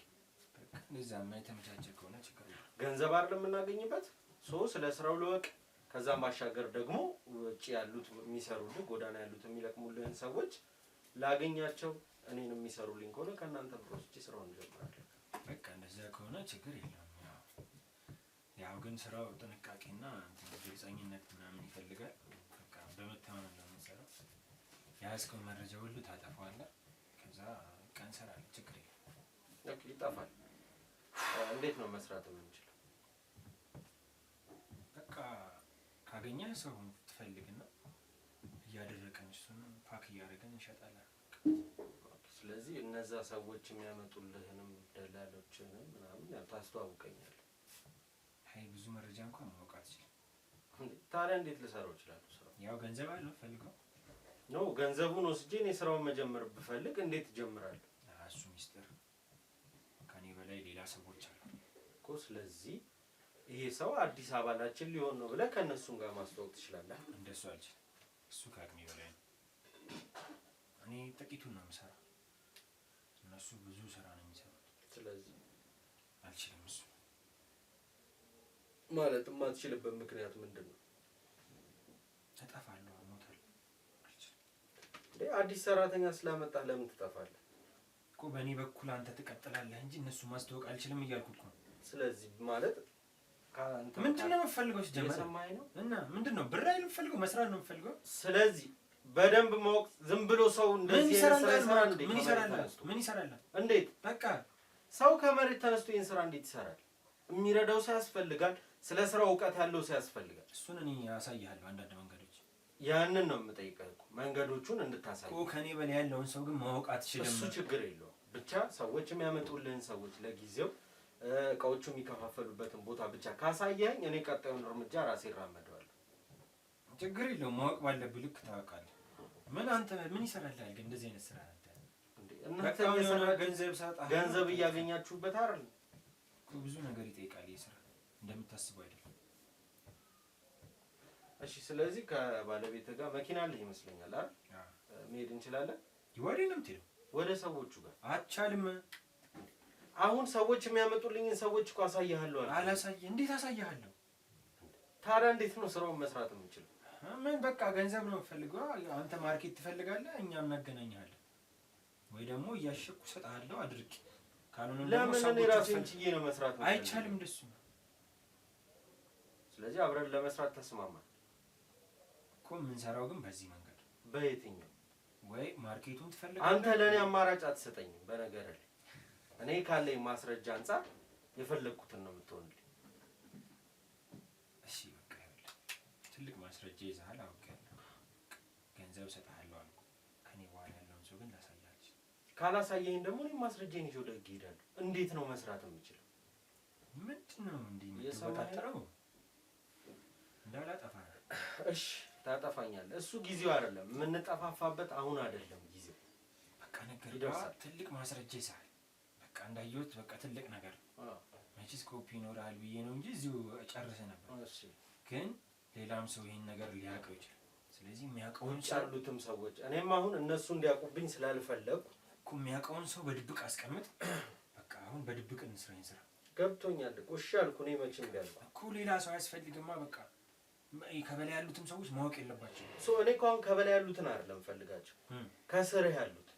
ለዛማ የተመቻቸ ከሆነ ችግር የለም ገንዘብ አይደለም የምናገኝበት ስለ ስራው ለወቅ ከዛም ባሻገር ደግሞ ወጪ ያሉት የሚሰሩልኝ ጎዳና ያሉት የሚለቅሙልኝ ሰዎች ላገኛቸው እኔን የሚሰሩልኝ ከሆነ ከናንተ ብሮስጪ ስራውን ጀምራለሁ በቃ እንደዛ ከሆነ ችግር የለም ያው ግን ስራው ጥንቃቄና ግልጽኝነት ምናምን ይፈልጋል በቃ በመተማመን ነው የምንሰራው ያስከው መረጃ ሁሉ ታጠፋዋለህ ከዛ ቀን ሰራለ ችግር የለም ኦኬ ይጣፋል እንዴት ነው መስራት የምንችለው በቃ ካገኘህ ሰው ትፈልግና እያደረቀን እሱን ፓክ እያደረገን እንሸጣለን ስለዚህ እነዛ ሰዎች የሚያመጡልህንም ደላሎችንም ምናምን ያው ታስተዋውቀኛለህ አይ ብዙ መረጃ እንኳን ማውቃት ይችላል ታዲያ እንዴት ልሰራው ይችላል ስራው ያው ገንዘብ አለው ፈልገው ነው ገንዘቡን ወስጄ እኔ ስራውን መጀመር ብፈልግ እንዴት እጀምራለሁ እሱ ሚስጥር ከኔ በላይ ሌላ ሰዎች አሉ እኮ ስለዚህ ይሄ ሰው አዲስ አባላችን ሊሆን ነው ብለህ ከነሱም ጋር ማስተዋወቅ ትችላለህ እንደሱ አልችልም እሱ ከአቅሜ በላይ ነው እኔ ጥቂቱን ነው የምሰራው እነሱ ብዙ ስራ ነው የሚሰሩት ስለዚህ አልችልም እሱ ማለት የማትችልበት ምክንያት ምንድን ነው እጠፋለሁ እሞታለሁ አልችልም አዲስ ሰራተኛ ስላመጣህ ለምን ትጠፋለህ እኮ በእኔ በኩል አንተ ትቀጥላለህ እንጂ እነሱ ማስተዋወቅ አልችልም እያልኩት ነው ስለዚህ ማለት ምንድነው የምፈልገው ሲጀመር ነው እና ምንድነው ብር አይደል የምፈልገው መስራት ነው የምፈልገው ስለዚህ በደንብ ማወቅ ዝም ብሎ ሰው እንደዚህ ይሰራል ምን ይሰራል እንዴት በቃ ሰው ከመሬት ተነስቶ ይሄን ስራ እንዴት ይሰራል የሚረዳው ሰው ያስፈልጋል ስለ ስራው ዕውቀት ያለው ሰው ያስፈልጋል እሱን እኔ ያሳያለሁ አንዳንድ መንገዶች ያንን ነው የምጠይቀው መንገዶቹን እንድታሳይ እኮ ከኔ በላይ ያለውን ሰው ግን ማወቅ አትችልም እሱ ችግር የለውም ብቻ ሰዎች የሚያመጡልህን ሰዎች ለጊዜው እቃዎቹ የሚከፋፈሉበትን ቦታ ብቻ ካሳየኝ እኔ ቀጣዩን እርምጃ ራሴ እራመደዋለሁ ችግር የለውም ማወቅ ባለብህ ልክ ታውቃለህ ምን አንተ ምን ይሰራልሃል ግን እንደዚህ አይነት ስራ እናንተ ገንዘብ እያገኛችሁበት አይደል ብዙ ነገር ይጠይቃል ይስራ እንደምታስበው አይደለም እሺ ስለዚህ ከባለቤትህ ጋር መኪና አለህ ይመስለኛል አይደል መሄድ እንችላለን ይወሬ ነው የምትሄደው ወደ ሰዎቹ ጋር አቻልም አሁን ሰዎች የሚያመጡልኝን ሰዎች እኮ አሳያለሁ አላሳየ እንዴት አሳያለሁ ታዲያ እንዴት ነው ስራውን መስራት የምንችለው ምን በቃ ገንዘብ ነው የምፈልገው አንተ ማርኬት ትፈልጋለህ እኛም እናገናኛለን ወይ ደግሞ እያሸኩ ሰጣለሁ አድርቂ ካልሆነ ደግሞ ለምን ራሴን ችዬ ነው መስራት አይቻልም እንደሱ ስለዚህ አብረን ለመስራት ተስማማን እኮ ምን ሰራው ግን በዚህ መንገድ በየትኛው ወይ ማርኬቱን ትፈልጋለህ አንተ ለኔ አማራጭ አትሰጠኝም በነገርህ እኔ ካለኝ ማስረጃ አንፃር የፈለኩትን ነው የምትሆንልኝ እሺ በቃ ይኸውልህ ትልቅ ማስረጃ ይዘሃል አውቄያለሁ ገንዘብ ሰጣለሁ አልኩ ከኔ በኋላ ያለውን ሰው ግን ላሳያች ካላሳየኝ ደግሞ እኔ ማስረጃዬን ይዤ ወደ ህግ እሄዳለሁ እንዴት ነው መስራት የምችለው ምንድነው እንዴ የምትበጣጥረው እንዳላጠፋ እሺ ታጠፋኛለህ እሱ ጊዜው አይደለም የምንጠፋፋበት አሁን አይደለም ጊዜው በቃ ነገር ይደርሳል ትልቅ ማስረጃ ይዘሃል በቃ እንዳየሁት በቃ ትልቅ ነገር መቼስ ኮፒ ይኖራል ብዬ ነው እንጂ እዚሁ ጨርሰህ ነበር እሺ ግን ሌላም ሰው ይሄን ነገር ሊያውቀው ይችላል ስለዚህ የሚያውቀውን ያሉትም ሰዎች እኔም አሁን እነሱ እንዲያውቁብኝ ስላልፈለኩ እኮ የሚያውቀውን ሰው በድብቅ አስቀምጥ በቃ አሁን በድብቅ እንስራኝ ስራ ገብቶኛል እኮ እሺ አልኩ እኔ መቼም ቢያልኩ እኮ ሌላ ሰው አያስፈልግማ በቃ ከበላይ ያሉትም ሰዎች ማወቅ የለባቸው እኔ እኮ አሁን ከበላይ ያሉትን አይደለም ፈልጋቸው ከስርህ ያሉት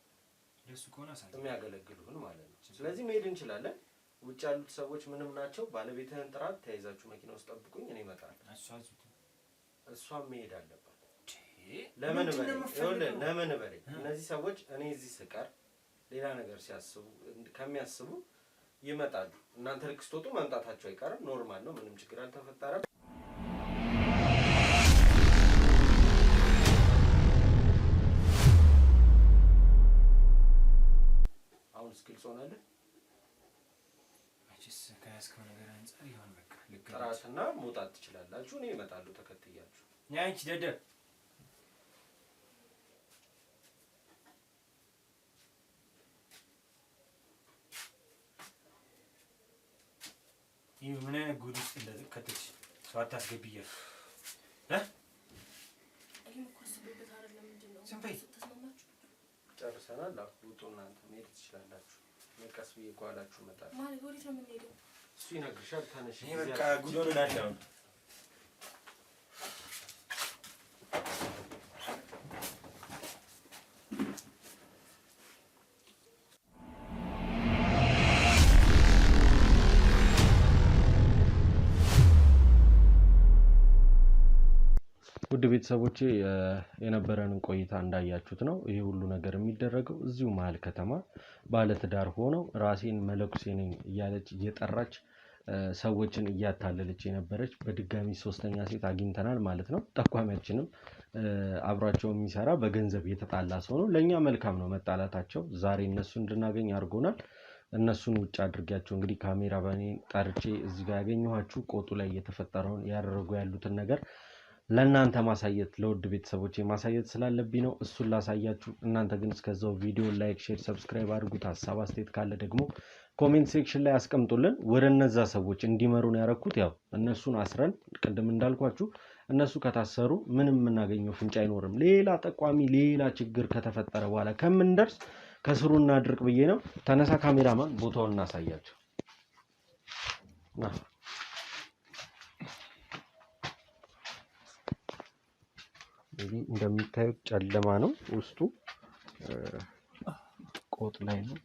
ለሱ ከሆነ አሳይ የሚያገለግሉን ማለት ነው ስለዚህ መሄድ እንችላለን ውጭ ያሉት ሰዎች ምንም ናቸው ባለቤትህን ጥራት ተያይዛችሁ መኪና ውስጥ ጠብቁኝ እኔ እመጣለሁ እሷም መሄድ አለባት ለምን በለኝ እነዚህ ሰዎች እኔ እዚህ ስቀር ሌላ ነገር ሲያስቡ ከሚያስቡ ይመጣሉ እናንተ ልክ ስትወጡ መምጣታቸው አይቀርም ኖርማል ነው ምንም ችግር አልተፈጠረም አሁን ስኪልስ ሆነልህ መቼስ ከያዝከው ነገር አንፃር ይሆን በቃ ጥራትና መውጣት ትችላላችሁ እኔ እመጣለሁ ተከትያችሁ ያንቺ ደደብ ይህ ምን አይነት ጉድ ውስጥ እንደከተች ሰው አታስገቢ እያልኩ ጨርሰናል ውጡ እናንተ መሄድ ትችላላችሁ ቀስ ብዬ ከኋላችሁ እመጣለሁ ማለት ወዴት ነው የምንሄደው እሱ ይነግርሻል ተነሽ በቃ ጉድ ሆነናል ውድ ቤተሰቦቼ የነበረንን ቆይታ እንዳያችሁት ነው ይሄ ሁሉ ነገር የሚደረገው እዚሁ መሀል ከተማ ባለትዳር ሆነው ራሴን መለኩሴ ነኝ እያለች እየጠራች ሰዎችን እያታለለች የነበረች በድጋሚ ሶስተኛ ሴት አግኝተናል ማለት ነው ጠቋሚያችንም አብሯቸው የሚሰራ በገንዘብ የተጣላ ሰው ነው ለኛ መልካም ነው መጣላታቸው ዛሬ እነሱ እንድናገኝ አድርጎናል እነሱን ውጭ አድርጋቸው እንግዲህ ካሜራ በኔ ጠርጬ እዚህ ጋር ያገኘኋችሁ ቆጡ ላይ የተፈጠረውን ያደረጉ ያሉትን ነገር ለእናንተ ማሳየት ለውድ ቤተሰቦቼ ማሳየት ስላለብኝ ነው እሱን ላሳያችሁ እናንተ ግን እስከዛው ቪዲዮ ላይክ ሼር ሰብስክራይብ አድርጉት ሐሳብ አስተያየት ካለ ደግሞ ኮሜንት ሴክሽን ላይ አስቀምጡልን ወደነዛ ሰዎች እንዲመሩን ያረኩት ያው እነሱን አስረን ቅድም እንዳልኳችሁ እነሱ ከታሰሩ ምንም የምናገኘው ፍንጭ አይኖርም ሌላ ጠቋሚ ሌላ ችግር ከተፈጠረ በኋላ ከምንደርስ ከስሩና ድርቅ ብዬ ነው ተነሳ ካሜራማን ቦታውን እናሳያቸው እንደምታዩት ጨለማ ነው ውስጡ ቆጥ ላይ ነው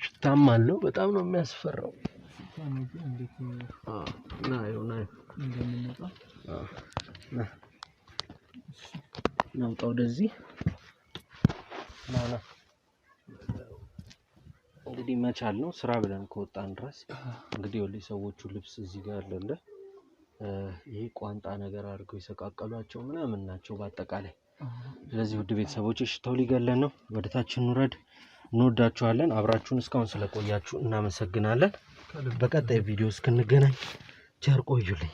ሽታም አለው በጣም ነው የሚያስፈራው ናውጣ ወደዚህ እንግዲህ መቻል ነው ስራ ብለን ከወጣን ድረስ እንግዲህ ወሊ ሰዎቹ ልብስ እዚህ ጋር አለለ ይሄ ቋንጣ ነገር አድርገው የሰቃቀሏቸው ምናምን ናቸው በአጠቃላይ። ስለዚህ ውድ ቤተሰቦች ሽታው ሊገለን ነው። ወደታች እንውረድ። እንወዳችኋለን። አብራችሁን እስካሁን ስለቆያችሁ እናመሰግናለን። በቀጣይ ቪዲዮ እስክንገናኝ ቸር ቆዩልኝ።